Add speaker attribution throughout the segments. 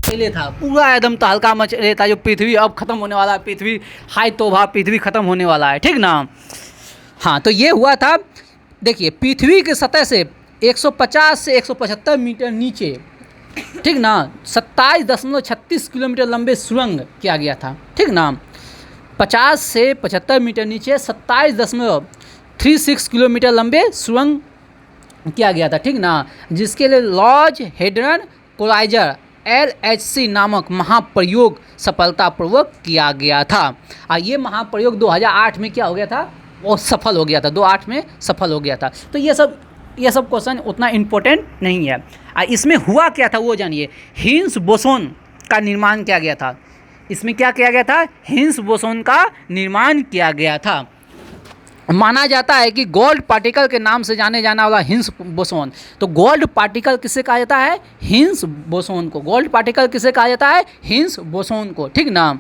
Speaker 1: पहले था, पूरा एकदम तहलका मच रहा था, जो पृथ्वी अब ख़त्म होने वाला है, पृथ्वी हाय तौबा, पृथ्वी ख़त्म होने वाला है, ठीक ना। हाँ, तो ये हुआ था। देखिए, पृथ्वी की सतह से 150 से 175 मीटर नीचे, ठीक ना, 27.36 किलोमीटर लंबे सुरंग किया गया था, ठीक ना। 50 से 75 मीटर नीचे 27.36 किलोमीटर लंबे सुरंग किया गया था, ठीक ना, जिसके लिए लॉर्ज हेड्रन कोलाइजर LHC नामक महाप्रयोग सफलतापूर्वक किया गया था। और ये महाप्रयोग 2008 में क्या हो गया था, वो सफल हो गया था, 2008 में सफल हो गया था। तो ये सब क्वेश्चन उतना इम्पोर्टेंट नहीं है। इसमें हुआ क्या था वो जानिए। हिग्स बोसोन का निर्माण किया गया था। इसमें क्या किया गया था, हिग्स बोसोन का निर्माण किया गया था। माना जाता है कि गोल्ड पार्टिकल के नाम से जाने जाना वाला हिग्स बोसोन, तो गोल्ड पार्टिकल किसे कहा जाता है, हिग्स बोसोन को। गोल्ड पार्टिकल किसे कहा जाता है, हिग्स बोसोन को, ठीक ना।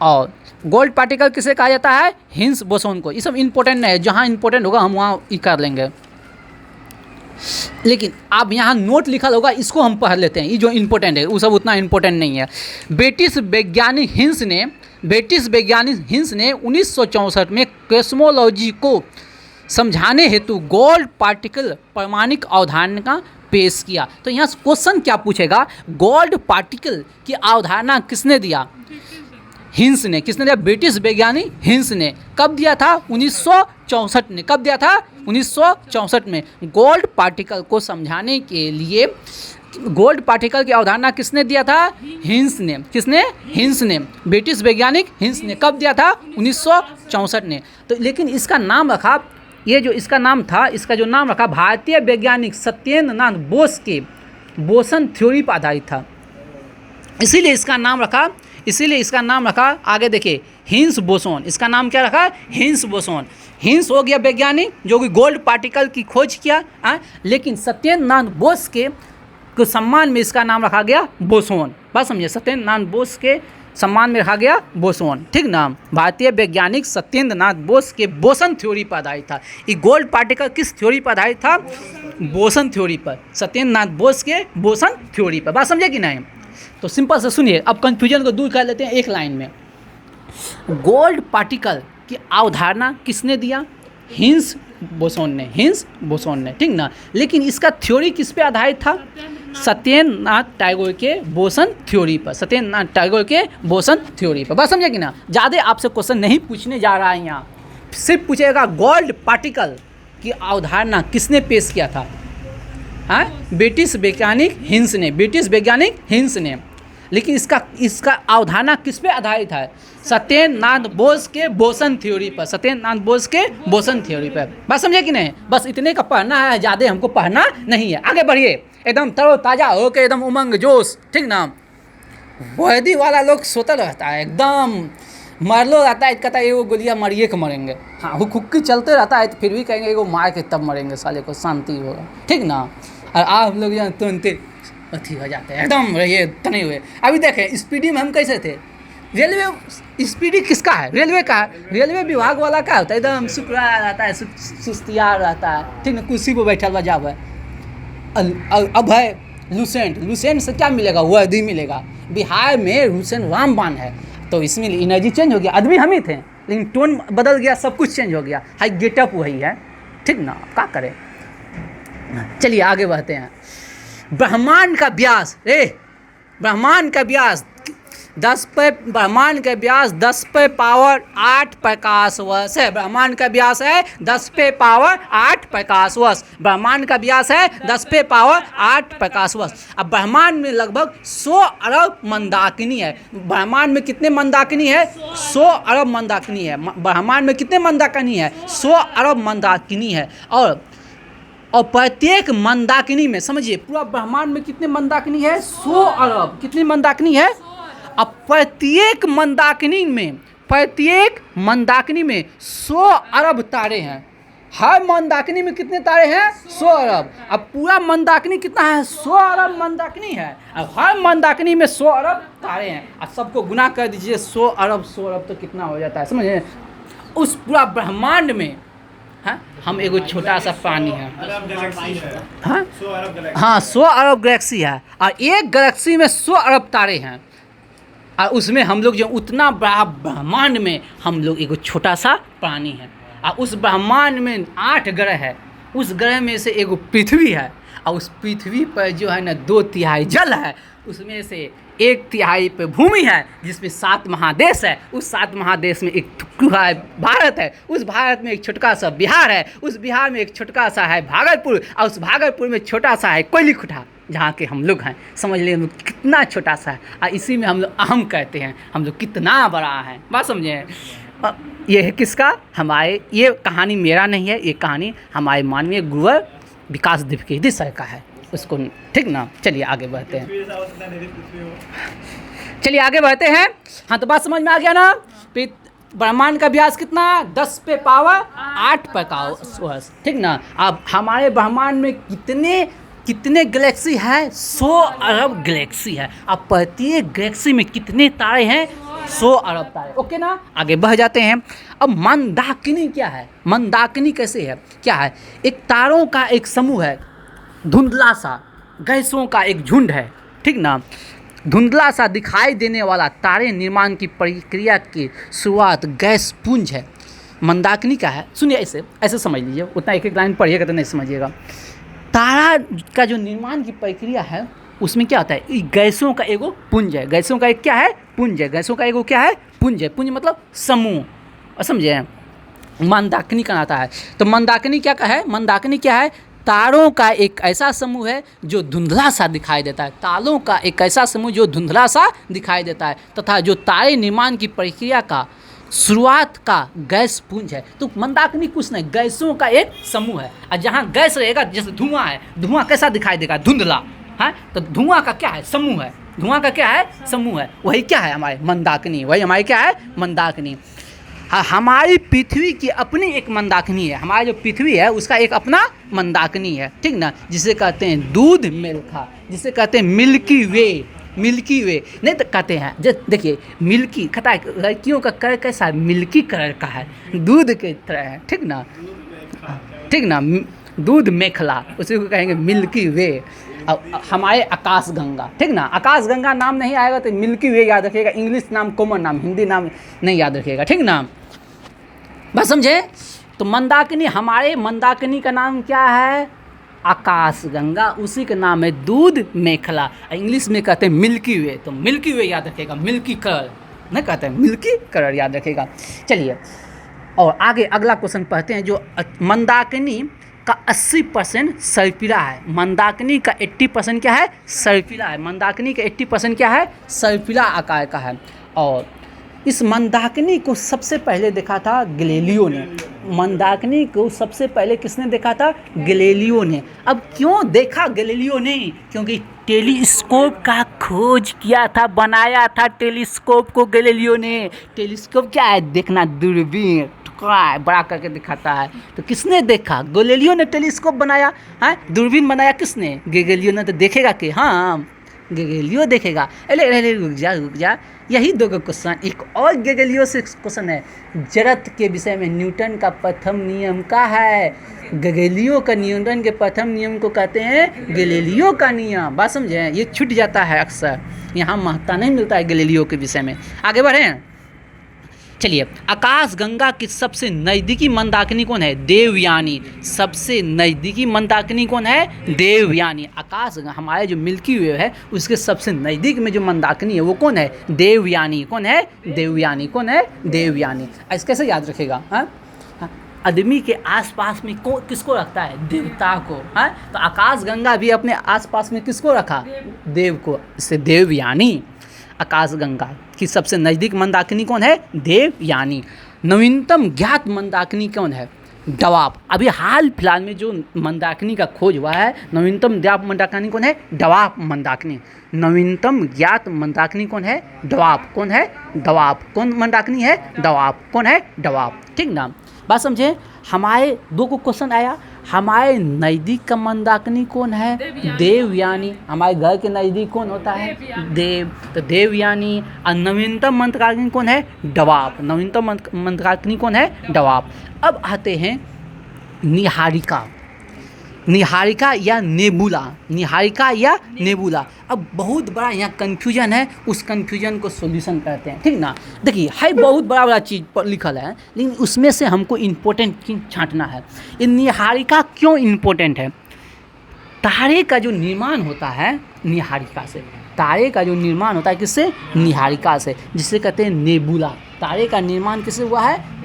Speaker 1: और गोल्ड पार्टिकल किसे कहा जाता है, हिग्स बोसोन को। ये सब इंपॉर्टेंट नहीं है, जहाँ इंपॉर्टेंट होगा हम वहाँ ये कर लेंगे। लेकिन आप यहाँ नोट लिखा होगा, इसको हम पढ़ लेते हैं। ये जो इम्पोर्टेंट है वो सब उतना इम्पोर्टेंट नहीं है। ब्रिटिश वैज्ञानिक हिग्स ने 1964 में कॉस्मोलॉजी को समझाने हेतु गोल्ड पार्टिकल परमाणिक अवधारणा पेश किया। तो यहाँ क्वेश्चन क्या पूछेगा, गोल्ड पार्टिकल की अवधारणा किसने दिया, हिग्स ने। किसने दिया, ब्रिटिश वैज्ञानिक हिग्स ने। कब दिया था, 1964 में। कब दिया था, 1964 में। गोल्ड पार्टिकल को समझाने के लिए गोल्ड पार्टिकल की अवधारणा किसने दिया था, हिग्स ने। किसने, हिग्स ने, ब्रिटिश वैज्ञानिक हिग्स ने। कब दिया था, 1964 ने। तो लेकिन इसका नाम रखा, ये जो इसका नाम था, इसका जो नाम रखा भारतीय वैज्ञानिक सत्येंद्र नाथ बोस के बोसन थ्योरी पर आधारित था, इसीलिए इसका नाम रखा। आगे देखिए, हिग्स बोसोन। इसका नाम क्या रखा, हिग्स बोसोन। हिग्स हो गया वैज्ञानिक जो कि गोल्ड पार्टिकल की खोज किया, लेकिन सत्येंद्र नाथ बोस के सम्मान में इसका नाम रखा गया बोसोन। बात समझिए, सत्येंद्र नाथ बोस के सम्मान में रखा गया बोसोन, ठीक ना। भारतीय वैज्ञानिक सत्येंद्र नाथ बोस के बोसन थ्योरी पर आधारित था। ये गोल्ड पार्टिकल किस थ्योरी पर आधारित था, बोसन थ्योरी पर, सत्येंद्र नाथ बोस के बोसन थ्योरी पर। बात समझे कि नहीं। तो सिंपल से सुनिए, अब कंफ्यूजन को दूर कर लेते हैं एक लाइन में। गोल्ड पार्टिकल की अवधारणा किसने दिया, हिग्स बोसोन ने, ठीक ना। लेकिन इसका थ्योरी किस पे आधारित था, सत्येंद्र नाथ टैगोर के बोसन थ्योरी पर, बस समझे कि ना। ज़्यादा आपसे क्वेश्चन नहीं पूछने जा रहा है, यहाँ सिर्फ पूछेगा गोल्ड पार्टिकल की अवधारणा किसने पेश किया था, ब्रिटिश वैज्ञानिक हिग्स ने। लेकिन इसका अवधारणा किस पे आधारित है, सत्येंद्र नाथ बोस के बोसन थ्योरी पर, बात समझे कि नहीं। बस इतने का पढ़ना है, ज़्यादा हमको पढ़ना नहीं है। आगे बढ़िए, एकदम तरोताज़ा होकर, एकदम उमंग जोश, ठीक ना। वर्दी वाला लोग सोता रहता है, एकदम मरलो रहता है, कहता है एगो गोलियाँ मारिए के मरेंगे। हाँ, वो खुक्की चलते रहता है तो फिर भी कहेंगे एगो मार के तब मरेंगे, साले को शांति होगा, ठीक ना। और आप लोग यहाँ तुरंत अथी हो जाते हैं, एकदम रहिए तने हुए। अभी देखें स्पीडी में हम कैसे थे, रेलवे स्पीडी किसका है, रेलवे का है। रेलवे विभाग वाला का होता है, एकदम सुकरा रहता है, सुस्तिया रहता है, ठीक ना, कुर्सी पर बैठा हुआ जाब है। अब है लूसेंट से क्या मिलेगा, वर्दी मिलेगा। बिहार में लूसेंट रामबाण है, तो इसमें एनर्जी चेंज हो गया। आदमी हम ही थे, लेकिन टोन बदल गया, सब कुछ चेंज हो गया। हाई गेटअप वही है, ठीक ना, क्या करें। चलिए आगे बढ़ते हैं। ब्रह्मांड का व्यास 10 पे पावर 8 प्रकाश वर्ष है। ब्रह्मांड का व्यास है 10 पे पावर 8 प्रकाश वर्ष। अब ब्रह्मांड में लगभग 100 अरब मंदाकिनी है। ब्रह्मांड में कितने मंदाकिनी है, 100 अरब मंदाकिनी है। ब्रह्मांड में कितने मंदाकिनी है, 100 अरब मंदाकिनी है। और प्रत्येक मंदाकिनी में, समझिए, पूरा ब्रह्मांड में कितने मंदाकिनी है, 100 अरब। कितनी मंदाकिनी है। अब प्रत्येक मंदाकिनी में 100 अरब तारे हैं। हर मंदाकिनी में कितने तारे हैं, 100 अरब। अब पूरा मंदाकिनी कितना है, 100 अरब मंदाकिनी है। अब हर मंदाकिनी में 100 अरब तारे हैं। अब सबको गुना कर दीजिए, 100 अरब तो कितना हो जाता है, समझे। उस पूरा ब्रह्मांड में हाँ, हम एगो छोटा सा प्राणी है।
Speaker 2: अरब गैलेक्सी है।
Speaker 1: हाँ
Speaker 2: 100 अरब गैलेक्सी।
Speaker 1: हाँ, 100 अरब गैलेक्सी है और एक गैलेक्सी में 100 अरब तारे हैं और उसमें हम लोग जो उतना बड़ा ब्रह्मांड में हम लोग एगो छोटा सा प्राणी है और उस ब्रह्मांड में 8 ग्रह है। उस ग्रह में से एगो पृथ्वी है और उस पृथ्वी पर जो है ना 2/3 जल है, उसमें से 1/3 पे भूमि है जिसमें 7 महादेश है। उस 7 महादेश में एक टुकड़ा है भारत है, उस भारत में एक छोटा सा बिहार है, उस बिहार में एक छोटा सा है भागलपुर और उस भागलपुर में छोटा सा है कोयलीखुटा जहाँ के हम लोग हैं। समझ लिए हम लोग कितना छोटा सा है और इसी में हम लोग अहम कहते हैं हम लोग कितना बड़ा है। बात समझे? ये है किसका? हमारे, ये कहानी मेरा नहीं है, ये कहानी हमारे माननीय गुरुवर विकास द्विवेदी सर का है उसको, ठीक ना। चलिए आगे बढ़ते हैं, चलिए आगे बढ़ते हैं। हाँ तो बात समझ में आ गया ना। ब्रह्मांड का व्यास कितना? 10 पे पावर 8 प्रकाश, ठीक ना। अब हमारे ब्रह्मांड में कितने गैलेक्सी है? 100 अरब गैलेक्सी है। अब प्रत्येक गैलेक्सी में कितने तारे हैं? 100 अरब तारे। ओके ना, आगे बढ़ जाते हैं। अब मंदाकिनी क्या है? मंदाकिनी कैसे है, क्या है? एक तारों का एक समूह है, धुंधला सा, गैसों का एक झुंड है, ठीक ना। धुंधला सा दिखाई देने वाला तारे निर्माण की प्रक्रिया की शुरुआत गैस पुंज है। मंदाकिनी क्या है? सुनिए, ऐसे समझ लीजिए, उतना एक लाइन पढ़िएगा तो नहीं समझिएगा। तारा का जो निर्माण की प्रक्रिया है उसमें क्या होता है? गैसों का एगो पुंज है। गैसों का एक क्या है? पुंज है। गैसों का एगो क्या है? पुंज है। पुंज मतलब समूह, समझे? मंदाकिनी कहलाता है। तो मंदाकिनी क्या है? मंदाकिनी क्या है? तारों का एक ऐसा समूह है जो धुंधला सा दिखाई देता है। तारों का एक ऐसा समूह जो धुंधला सा दिखाई देता है तथा जो तारे निर्माण की प्रक्रिया का शुरुआत का गैस पुंज है। तो मंदाकिनी कुछ नहीं, गैसों का एक समूह है। और जहाँ गैस रहेगा, जैसे धुआं है, धुआं कैसा दिखाई देगा? धुंधला है। तो धुआं का क्या है? समूह है। धुआं का क्या है? समूह है। वही क्या है? हमारे मंदाकिनी। वही हमारी क्या है? मंदाकिनी। हमारी पृथ्वी की अपनी एक मंदाकिनी है। हमारी जो पृथ्वी है उसका एक अपना मंदाकिनी है, ठीक ना, जिसे कहते हैं दूध मेलखा, जिसे कहते हैं मिल्की वे। मिल्की वे नहीं तो कहते हैं, जो देखिए मिल्की कहता है, लड़कियों का कलर कैसा है? मिल्की कलर का है, दूध के तरह है, ठीक ना, ठीक ना। दूध मेखला उसी को कहेंगे मिल्की वे। अब हमारे आकाश गंगा, ठीक ना। आकाश गंगा नाम नहीं आएगा तो मिल्की वे याद रखिएगा। इंग्लिश नाम कॉमन नाम, हिंदी नाम नहीं याद रखिएगा, ठीक ना। बस समझे? तो मंदाकिनी, हमारे मंदाकिनी का नाम क्या है? आकाश गंगा, उसी का नाम है दूध मेखला। इंग्लिश में कहते हैं मिल्की वे, तो मिल्की वे याद रखिएगा, मिल्की कलर नहीं कहते हैं, मिल्की कलर याद रखिएगा। चलिए और आगे अगला क्वेश्चन पढ़ते हैं। जो मंदाकिनी का 80% सर्पिला है। मंदाकिनी का 80% क्या है? सर्पिला है। मंदाकिनी का 80% क्या है? सर्पिला आकार का है। और इस मंदाकिनी को सबसे पहले देखा था गैलीलियो ने। मंदाकिनी को सबसे पहले किसने देखा था? गैलीलियो ने। अब क्यों देखा गैलीलियो ने? क्योंकि टेलीस्कोप का खोज किया था, बनाया था टेलीस्कोप को गैलीलियो ने। टेलीस्कोप क्या है? देखना, दूरबीन बड़ा करके दिखाता है। तो किसने देखा? गैलीलियो ने टेलीस्कोप बनाया है, दूरबीन बनाया किसने? गैलीलियो ने। तो देखेगा कि हाँ गैलीलियो देखेगा। अरे रुक जा, यही दो क्वेश्चन। एक और गैलीलियो से क्वेश्चन है, जड़त्व के विषय में न्यूटन का प्रथम नियम का है। गैलीलियो का न्यूटन के प्रथम नियम को कहते हैं गैलीलियो का नियम। बात समझे? ये छूट जाता है अक्सर, यहाँ महत्ता नहीं मिलता है गैलीलियो के विषय में। आगे बढ़ें। चलिए, आकाश गंगा की सबसे नज़दीकी मंदाकिनी कौन है? देवयानी। सबसे नज़दीकी मंदाकिनी कौन है? देवयानी। आकाश हमारे जो मिल्की वे है उसके सबसे नज़दीक में जो मंदाकिनी है वो कौन है? देवयानी। कौन है? देवयानी। कौन है? देवयानी। ऐसे कैसे याद रखेगा? हाँ, आदमी के आसपास में किसको रखता है? देवता को। हाँ, तो आकाश गंगा भी अपने आसपास में किसको रखा? देव को। इससे देवयानी। आकाश गंगा की सबसे नज़दीक मंदाकिनी कौन है? देवयानी। नवीनतम ज्ञात मंदाकिनी कौन है? डवाब। अभी हाल फिलहाल में जो मंदाकिनी का खोज हुआ है, नवीनतम ज्ञात मंदाकिनी कौन है? डवाब मंदाकिनी। नवीनतम ज्ञात मंदाकिनी कौन है? डवाब। कौन है? डवाब। कौन मंदाकिनी है? डवाब। कौन है? डवाब, ठीक ना। बात समझे? हमारे दो को क्वेश्चन आया। हमारे नज़दीक का मंदाकिनी कौन है? देवयानी। हमारे घर के नज़दीक कौन होता है? देव। तो देवयानी। और नवीनतम मंदाकिनी कौन है? डवाब। नवीनतम मंदाकिनी कौन है? डवाब। अब आते हैं निहारिका, निहारिका या नेबुला, निहारिका या नेबुला। अब बहुत बड़ा यहाँ कन्फ्यूजन है, उस कन्फ्यूजन को सॉल्यूशन करते हैं, ठीक ना। देखिए है बहुत बड़ा बड़ा चीज़ पर लिखल है, लेकिन उसमें से हमको इम्पोर्टेंट चीज़ छांटना है। ये निहारिका क्यों इम्पोर्टेंट है? तारे का जो निर्माण होता है निहारिका से, तारे का जो निर्माण होता है किससे? निहारिका से, जिसे कहते हैं नेबुला। तारे का निर्माण किससे हुआ है?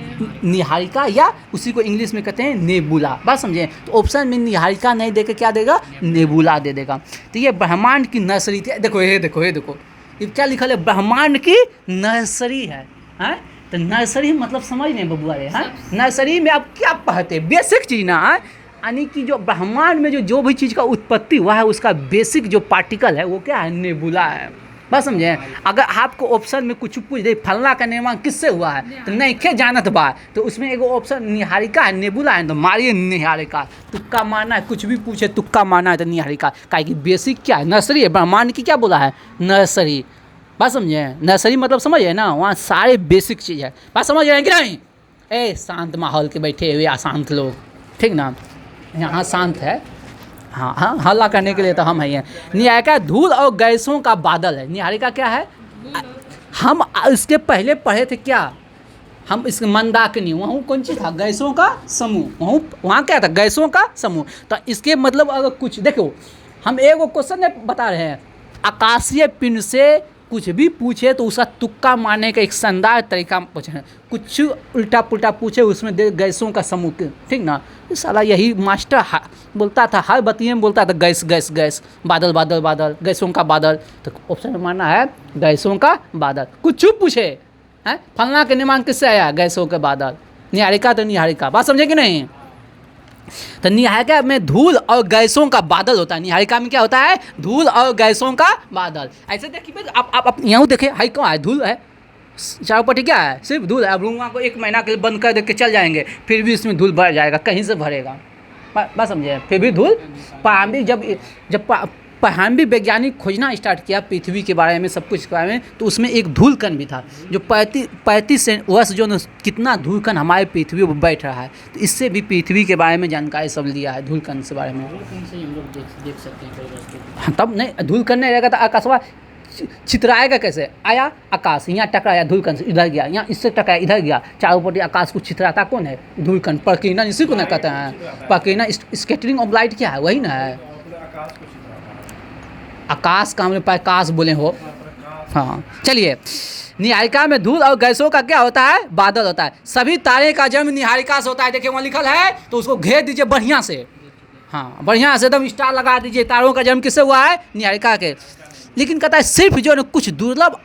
Speaker 1: निहारिका, या उसी को इंग्लिश में कहते हैं नेबुला। बात समझे? तो ऑप्शन में निहारिका नहीं देकर क्या देगा? नेबुला दे देगा। तो ये ब्रह्मांड की नर्सरी थी। देखो ये देखो ये देखो, ये क्या लिखा है? ब्रह्मांड की नर्सरी है, हैं? तो नर्सरी मतलब समझ में बबुआ रे, हैं? नर्सरी में आप क्या पढ़ते? बेसिक चीज़ ना, यानी कि जो ब्रह्मांड में जो भी चीज़ का उत्पत्ति हुआ है उसका बेसिक जो पार्टिकल है वो क्या है? नेबुला है। बस समझे? अगर आपको ऑप्शन में कुछ पूछ दे फलना का निर्माण किससे हुआ है, तो नहीं क्या जानत बा, तो उसमें एगो ऑप्शन निहारिका है, नेबुला है, तो मारिए निहारिका। तुक्का मारना है, कुछ भी पूछे तुक्का मारना है तो निहारिका। काहे कि बेसिक क्या है? नर्सरी है। ब्रह्मांड की क्या बोला है? नर्सरी। बात समझे? नर्सरी मतलब समझिए ना, वहाँ सारे बेसिक चीज़ है। बात समझ रहे हैं कि नहीं? ए शांत माहौल के बैठे हुए अशांत लोग, ठीक ना, यहाँ शांत है। हाँ हाँ, हल्ला करने के लिए तो हम हैं। निहारिका धूल और गैसों का बादल है। निहारिका क्या है? हम इसके पहले पढ़े थे क्या? हम इस मंदाकिनी, वहाँ कौन चीज़ था? गैसों का समूह। वहाँ क्या था? गैसों का समूह। तो इसके मतलब अगर कुछ देखो, हम एक क्वेश्चन बता रहे हैं, आकाशीय पिंड से कुछ भी पूछे तो उसका तुक्का मारने का एक शानदार तरीका पूछे। कुछ उल्टा पुल्टा पूछे उसमें दे गैसों का समूह, ठीक ना। साला यही मास्टर बोलता था, हर बतिये में बोलता था गैस गैस गैस, बादल बादल बादल, गैसों का बादल। तो ऑप्शन मानना है गैसों का बादल। कुछ पूछे हैं, फलना के निर्माण किससे आया? गैसों के बादल। निहारिका तो निहारिका। बात समझे कि नहीं? तो निहारिका में धूल और गैसों का बादल होता है। निहारिका में क्या होता है? धूल और गैसों का बादल। ऐसे देखिए आप यहाँ देखे हाई कौन है? धूल है, चारों पट्टी क्या है? सिर्फ धूल है। अब रूम को 1 महीना के लिए बंद कर दे के चल जाएंगे, फिर भी इसमें धूल भर जाएगा, कहीं से भरेगा। बात समझे? फिर भी धूल। प्रारंभिक जब प्रारंभिक वैज्ञानिक खोजना स्टार्ट किया पृथ्वी के बारे में, सब कुछ के बारे में, तो उसमें एक धूल कण भी था जो 35 वर्ष जो कितना धूल कण हमारे पृथ्वी पर बैठ रहा है। तो इससे भी पृथ्वी के बारे में जानकारी सब लिया है, धूल कण के बारे में। हम लोग देख सकते हैं। तब नहीं धूल कण नहीं रहेगा तो आकाशवा छितराएगा कैसे? आया आकाश, यहाँ टकराया धूल कण से, इधर गया, यहाँ इससे टकराया इधर गया, चारों पट्टी आकाश को छितराता कौन है? धूल कण। प्रकीर्णन इसी को ना कहते हैं। प्रकीर्णन स्कैटरिंग ऑफ लाइट क्या है? वही ना है। आकाश का हमने प्रकाश बोले हो। हाँ चलिए, निहारिका में धूल और गैसों का क्या होता है? बादल होता है। सभी तारे का जन्म निहारिका से होता है। देखिए वहाँ लिखल है, तो उसको घेर दीजिए बढ़िया से। हाँ बढ़िया से एकदम स्टार लगा दीजिए। तारों का जन्म किससे हुआ है? निहारिका के। लेकिन कहता है सिर्फ जो है कुछ दुर्लभ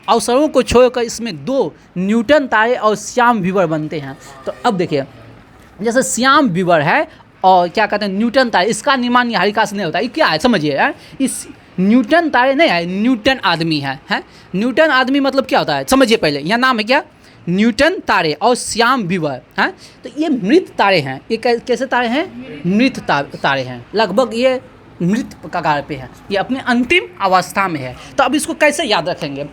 Speaker 1: अवसरों को छोड़कर इसमें 2 न्यूटन तारे और श्याम वीवर बनते हैं। तो अब देखिए, जैसे श्याम वीवर है और क्या कहते हैं न्यूटन तारे, इसका निर्माण निहारिका से नहीं होता। ये क्या है समझिए? है इस न्यूटन तारे नहीं है, न्यूटन आदमी है। न्यूटन आदमी मतलब क्या होता है समझिए पहले। यहाँ नाम है क्या? न्यूटन तारे और श्याम वीवर हैं। तो ये मृत तारे हैं। ये कैसे तारे हैं? मृत तारे हैं। लगभग ये मृत कगार पे है, ये अपने अंतिम अवस्था में है। तो अब इसको कैसे याद रखेंगे?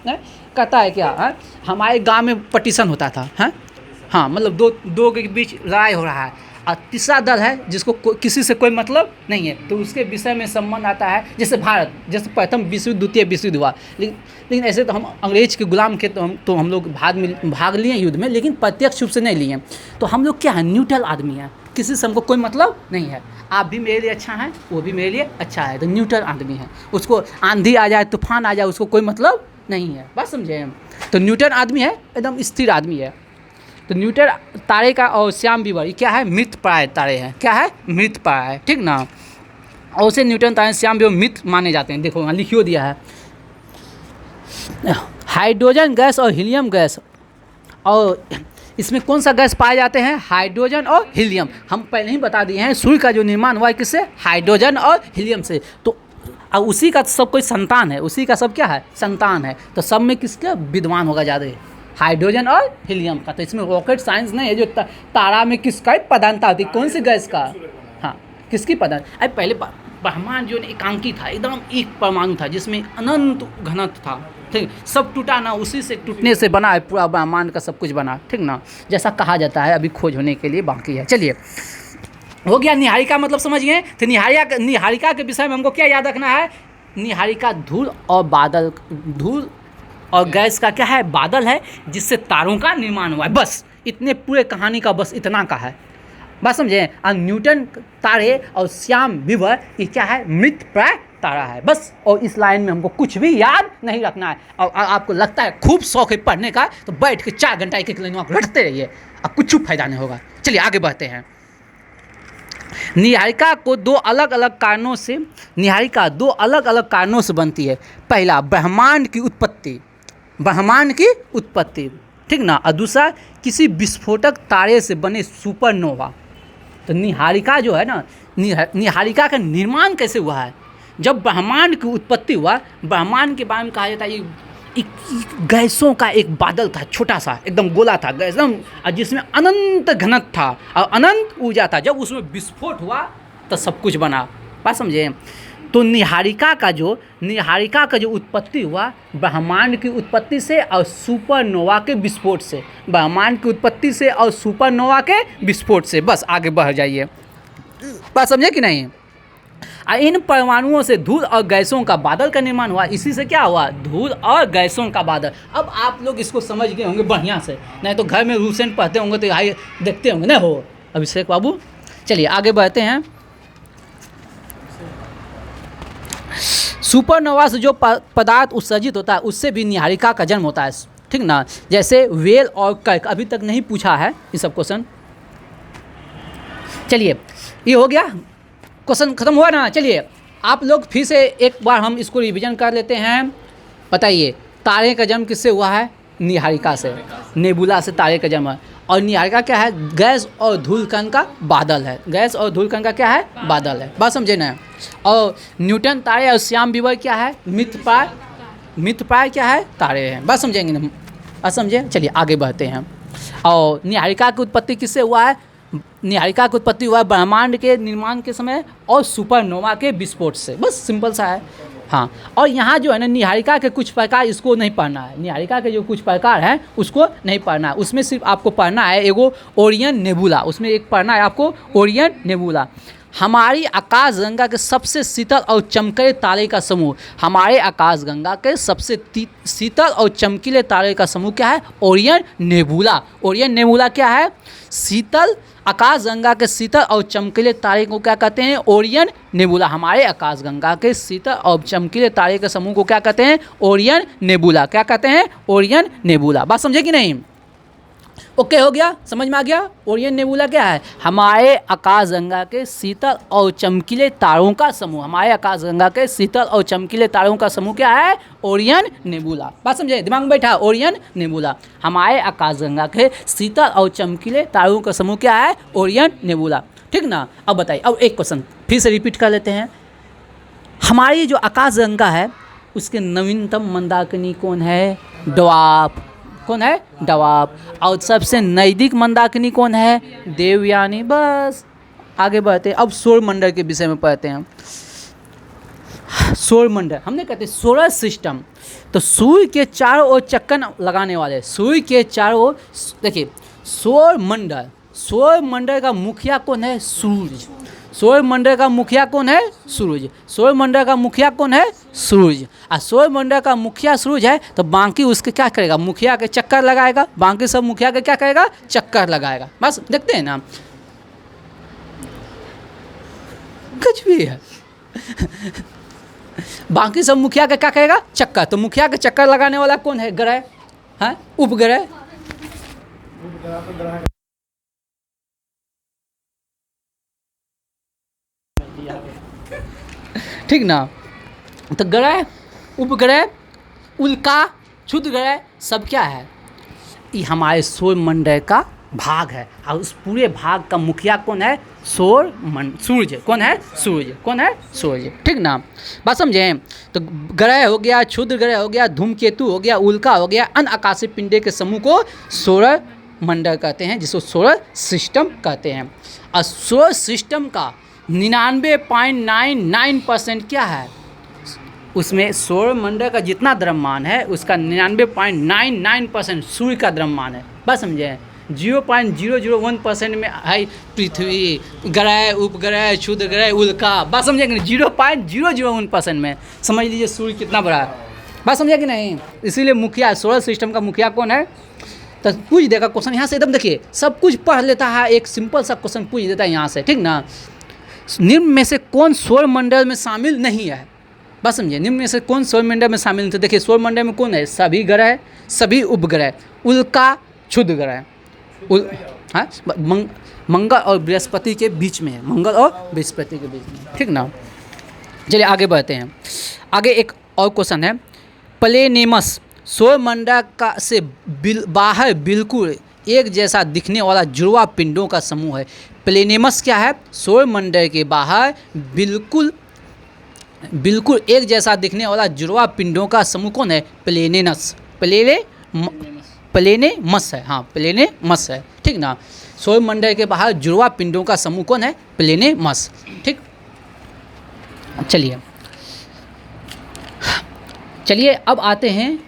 Speaker 1: कहता है क्या है? हमारे गांव में पटिशन होता था, हैं? हाँ मतलब दो के बीच लड़ाई हो रहा है और तीसरा दल है जिसको किसी से कोई मतलब नहीं है, तो उसके विषय में संबंध आता है। जैसे भारत, जैसे प्रथम विश्व युद्ध, द्वितीय विश्व युद्ध हुआ, लेकिन ऐसे तो हम अंग्रेज के गुलाम के, तो हम लोग भाग लिए युद्ध में, लेकिन प्रत्यक्ष रूप से नहीं लिए। तो हम लोग क्या है? न्यूट्रल आदमी है, किसी से हमको कोई मतलब नहीं है। आप भी मेरे लिए अच्छा है, वो भी मेरे लिए अच्छा है, तो न्यूट्रल आदमी है। उसको आंधी आ जाए, तूफान आ जाए, उसको कोई मतलब नहीं है। बात समझे? तो न्यूट्रल आदमी है, एकदम स्थिर आदमी है। तो न्यूटन तारे का और श्याम वीवर क्या है? मृत प्राय तारे हैं। क्या है? मृत प्राय, ठीक ना। और उसे न्यूटन तारे श्याम वीवर मृत माने जाते हैं। देखो यहाँ लिखियो दिया है, हाइड्रोजन गैस और हीलियम गैस। और इसमें कौन सा गैस पाए जाते हैं? हाइड्रोजन और हीलियम। हम पहले ही बता दिए हैं, सूर्य का जो निर्माण हुआ है किससे? हाइड्रोजन और हीलियम से। तो उसी का सब कोई संतान है, उसी का सब क्या है? संतान है। तो सब में किसका विद्वान होगा ज़्यादा? हाइड्रोजन और हीलियम का। तो इसमें रॉकेट साइंस नहीं है। जो तारा में किसका प्रधानता होती? कौन सी गैस का? हाँ किसकी प्रधान? अरे पहले ब्रह्मांड जो एकांकी था, एकदम एक परमाणु था जिसमें अनंत घनत्व था, ठीक। सब टूटा ना, उसी से टूटने से बना है पूरा ब्रह्मांड का सब कुछ बना, ठीक ना, जैसा कहा जाता है। अभी खोज होने के लिए बाकी है। चलिए हो गया निहारिका मतलब समझ गए। तो निहारिका के विषय में हमको क्या याद रखना है, निहारिका धूल और बादल, धूल और गैस का क्या है, बादल है, जिससे तारों का निर्माण हुआ है। बस इतने पूरे कहानी का बस इतना का है, बात समझे। और न्यूटन तारे और श्याम विवर ये क्या है, मृत प्राय तारा है बस। और इस लाइन में हमको कुछ भी याद नहीं रखना है। और आपको लगता है खूब शौक है पढ़ने का, तो बैठ के 4 घंटा एक लाइन आप रटते रहिए, अब कुछ फायदा नहीं होगा। चलिए आगे बढ़ते हैं। निहारिका को दो अलग अलग कारणों से, निहारिका 2 अलग अलग कारणों से बनती है। पहला ब्रह्मांड की उत्पत्ति, ब्रह्मांड की उत्पत्ति, ठीक ना। और दूसरा किसी विस्फोटक तारे से बने सुपरनोवा। तो निहारिका जो है ना, निहारिका का निर्माण कैसे हुआ है, जब ब्रह्मांड की उत्पत्ति हुआ। ब्रह्मांड के बारे में कहा जाता है ये गैसों का एक बादल था, छोटा सा एकदम गोला था एकदम, जिसमें अनंत घनत्व था और अनंत ऊर्जा था। जब उसमें विस्फोट हुआ तो सब कुछ बना, बात समझे। तो निहारिका का जो उत्पत्ति हुआ ब्रह्मांड की उत्पत्ति से और सुपरनोवा के विस्फोट से, ब्रह्मांड की उत्पत्ति से और सुपरनोवा के विस्फोट से। बस आगे बढ़ जाइए, बात समझे कि नहीं। इन परमाणुओं से धूल और गैसों का बादल का निर्माण हुआ। इसी से क्या हुआ, धूल और गैसों का बादल। अब आप लोग इसको समझ गए होंगे बढ़िया से, नहीं तो घर में रूसेंट पढ़ते होंगे तो यहाँ देखते होंगे ना हो अभिषेक बाबू। चलिए आगे बढ़ते हैं। सुपरनोवा से जो पदार्थ उत्सर्जित होता है उससे भी निहारिका का जन्म होता है, ठीक ना। जैसे वेल और कर्क, अभी तक नहीं पूछा है ये सब क्वेश्चन। चलिए ये हो गया, क्वेश्चन खत्म हुआ ना। चलिए आप लोग फिर से एक बार हम इसको रिवीजन कर लेते हैं। बताइए तारे का जन्म किससे हुआ है, निहारिका से, नेबुला से तारे का जन्म है। और निहारिका क्या है, गैस और धूलकण का बादल है, गैस और धूलकण का क्या है, बादल है, बात समझे ना। और न्यूटन तारे और श्याम विवर क्या है, मृत प्राय क्या है, तारे हैं, बात समझेंगे ना, बात समझे। चलिए आगे बढ़ते हैं। और निहारिका की उत्पत्ति किससे हुआ है, निहारिका की उत्पत्ति हुआ है ब्रह्मांड के निर्माण के समय और सुपरनोवा के विस्फोट से, बस सिंपल सा है। हाँ, और यहाँ जो है ना निहारिका के कुछ प्रकार, इसको नहीं पढ़ना है, निहारिका के जो कुछ प्रकार हैं उसको नहीं पढ़ना है। उसमें सिर्फ आपको पढ़ना है एगो ओरियन नेबुला, उसमें एक पढ़ना है आपको ओरियन नेबुला। हमारी आकाशगंगा के सबसे शीतल और चमकीले तारे का समूह, हमारे आकाशगंगा के सबसे शीतल और चमकीले तारे का समूह क्या है, ओरियन नेबुला। ओरियन नेबुला क्या है, शीतल, आकाशगंगा के शीतल और चमकीले तारे को क्या कहते हैं, ओरियन नेबुला। हमारे आकाशगंगा के शीतल और चमकीले तारे के समूह को क्या कहते हैं, ओरियन नेबुला। क्या कहते हैं, ओरियन नेबुला। बात समझे कि नहीं, ओके हो गया, समझ में आ गया। ओरियन नेबुला क्या है, हमारे आकाशगंगा के शीतल और चमकीले तारों का समूह, हमारे आकाशगंगा के शीतल और चमकीले तारों का समूह क्या है, ओरियन नेबुला। बात समझे, दिमाग में बैठा, ओरियन नेबुला। हमारे आकाशगंगा के शीतल और चमकीले तारों का समूह क्या है, ओरियन नेबुला, ठीक ना। अब बताइए, अब एक क्वेश्चन फिर से रिपीट कर लेते हैं। हमारी जो आकाशगंगा है उसके नवीनतम मंदाकिनी कौन है, ड्वार्फ, कौन है, ड्वार्फ। और सबसे नज़दीक मंदाकिनी कौन है, देवयानी। बस आगे बढ़ते हैं। अब सौर मंडल के विषय में पढ़ते हैं। सौर मंडल हमने कहते हैं सोलर सिस्टम, तो सूर्य के चारों ओर चक्कर लगाने वाले, सूर्य के चारों ओर, देखिए सौर मंडल का मुखिया कौन है, सूरज। सौर मंडल का मुखिया कौन है, सूरज। सौर मंडल का मुखिया कौन है, सूरज। और सौर मंडल का मुखिया सूरज है तो बाकी उसके क्या करेगा, मुखिया के चक्कर लगाएगा, बाकी सब मुखिया के क्या करेगा, चक्कर लगाएगा। बस देखते हैं ना, कुछ भी है बाकी सब मुखिया के क्या करेगा, चक्कर। तो मुखिया के चक्कर लगाने वाला कौन है, ग्रह है, उपग्रह। ठीक ना। तो ग्रह, उपग्रह, उल्का, क्षुद्र ग्रह सब क्या है, ये हमारे सौर मंडल का भाग है। और उस पूरे भाग का मुखिया कौन है, सूरज। कौन है, सूरज। कौन है, सूरज, ठीक ना। बात समझे। तो ग्रह हो गया, क्षुद्र ग्रह हो गया, धूमकेतु हो गया, उल्का हो गया, अन्य आकाशीय पिंडे के समूह को सौर मंडल कहते हैं, जिसको सोलर सिस्टम कहते हैं। और सोलर सिस्टम का 99.99% क्या है, उसमें सौर मंडल का जितना द्रव्यमान है उसका 99.99% सूर्य का द्रव्यमान है। बस समझे, 0.001% में है पृथ्वी, ग्रह, उपग्रह, क्षुद्र ग्रह, उल्का। बात समझे कि नहीं? 0.001% में। समझ लीजिए सूर्य कितना बड़ा है। बात समझे कि नहीं? इसीलिए मुखिया, सोलर सिस्टम का मुखिया कौन है? तो पूछ देगा क्वेश्चन यहाँ से, एकदम देखिए सब कुछ पढ़ लेता है, एक सिंपल सा क्वेश्चन पूछ देता है यहाँ से, ठीक ना। निम्न में से कौन सौर मंडल में शामिल नहीं है? बस समझिए, निम्न में से कौन सौर मंडल में शामिल नहीं? तो देखिए सौर मंडल में कौन है? सभी ग्रह, सभी उपग्रह, उल्का, क्षुद्र ग्रह। हाँ, मंगल और बृहस्पति के बीच में है, मंगल और बृहस्पति के बीच में, ठीक ना। चलिए आगे बढ़ते हैं। आगे एक और क्वेश्चन है, प्लेनेमस सौर मंडल का से बाहर बिल्कुल एक जैसा दिखने वाला जुड़वा पिंडों का समूह है। प्लेनेमस क्या है? सौर मंडल के बाहर बिल्कुल एक जैसा दिखने वाला जुड़वा पिंडों का समूह कौन है? प्लेनेमस है, हाँ प्लेनेमस है, ठीक ना। सौर मंडल के बाहर जुड़वा पिंडों का समूह कौन है? प्लेनेमस, ठीक। चलिए अब आते हैं,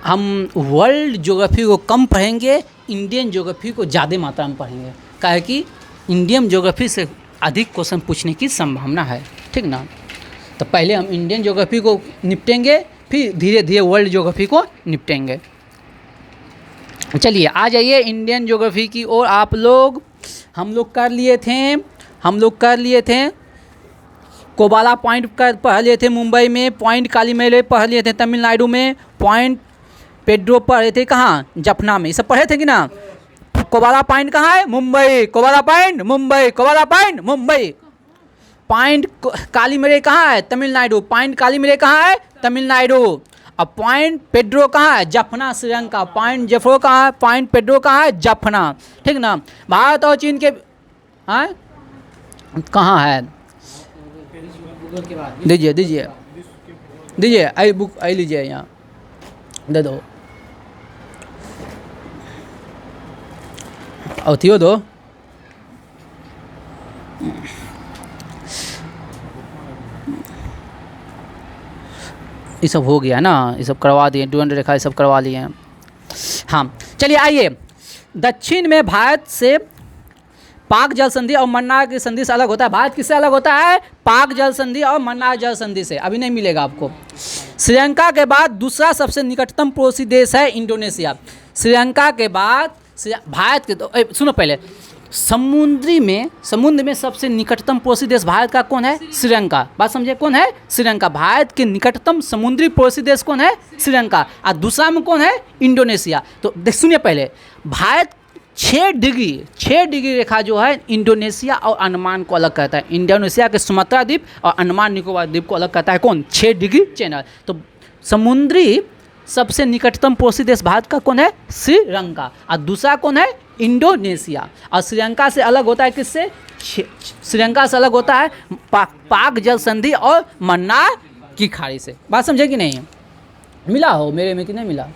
Speaker 1: हम वर्ल्ड ज्योग्राफी को कम पढ़ेंगे, इंडियन ज्योग्राफी को ज़्यादा मात्रा में पढ़ेंगे, काहे कि इंडियन ज्योग्राफी से अधिक क्वेश्चन पूछने की संभावना है, ठीक ना। तो पहले हम इंडियन ज्योग्राफी को निपटेंगे, फिर धीरे धीरे वर्ल्ड ज्योग्राफी को निपटेंगे। चलिए आ जाइए इंडियन ज्योग्राफी की ओर। आप लोग, हम लोग कर लिए थे कोबाला पॉइंट पढ़ लिए थे मुंबई में, पॉइंट कालीमेले पढ़ लिए थे तमिलनाडु में, पॉइंट पेड्रो पढ़े थे कहाँ? जफना में। ये सब पढ़े थे कि ना? कोबाला पॉइंट कहाँ है? Mumbai. कोबाला point Mumbai, कोबाला point Mumbai. Point कालीमेले कहाँ है? तमिलनाडु। पॉइंट कालीमेले कहाँ है? तमिलनाडु। अब पॉइंट पेड्रो कहाँ है? जफना, श्रीलंका। पॉइंट जफरो कहाँ है? पॉइंट पेड्रो कहाँ है? जफना, ठीक ना। भारत और चीन के हाँ कहाँ है? दीजिए आई बुक, आई लीजिए, यहाँ दे दो, अवधियो दो। ये सब हो गया ना, ये सब करवा दिए, 200 रेखा ये सब करवा लिए हैं। हाँ चलिए आइए, दक्षिण में भारत से पाक जल संधि और मन्नार की संधि से अलग होता है। भारत किससे अलग होता है? पाक जल संधि और मन्नार जल संधि से। अभी नहीं मिलेगा आपको। श्रीलंका के बाद दूसरा सबसे निकटतम पड़ोसी देश है इंडोनेशिया। श्रीलंका के बाद भारत के सुनो पहले, समुद्र में सबसे निकटतम पड़ोसी देश भारत का कौन है? श्रीलंका। बात समझे, कौन है? श्रीलंका। भारत के निकटतम समुद्री पड़ोसी देश कौन है? श्रीलंका। और दूसरा में कौन है? इंडोनेशिया। तो सुनिए पहले, भारत 6 डिग्री रेखा जो है इंडोनेशिया और अंडमान को अलग करता है। इंडोनेशिया के सुमात्रा द्वीप और अंडमान निकोबार द्वीप को अलग करता है कौन? 6 डिग्री चैनल। तो समुद्री सबसे निकटतम पड़ोसी देश भारत का कौन है? श्रीलंका। और दूसरा कौन है? इंडोनेशिया। और श्रीलंका से अलग होता है किससे? श्रीलंका से अलग होता है पाक जल संधि और मन्नार की खाड़ी से। बात समझे कि नहीं? मिला हो मेरे में कि नहीं मिला?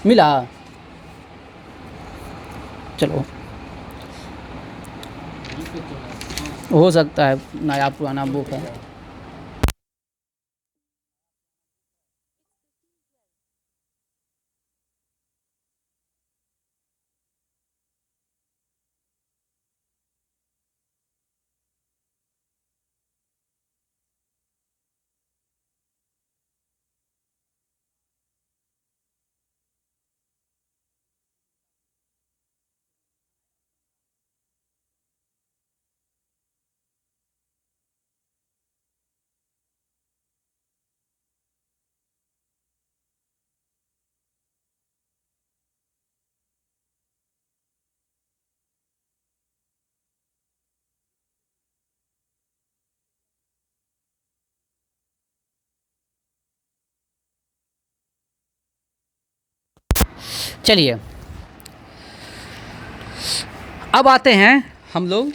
Speaker 1: मिला? चलो हो सकता है नया पुराना बुक है। चलिए अब आते हैं हम लोग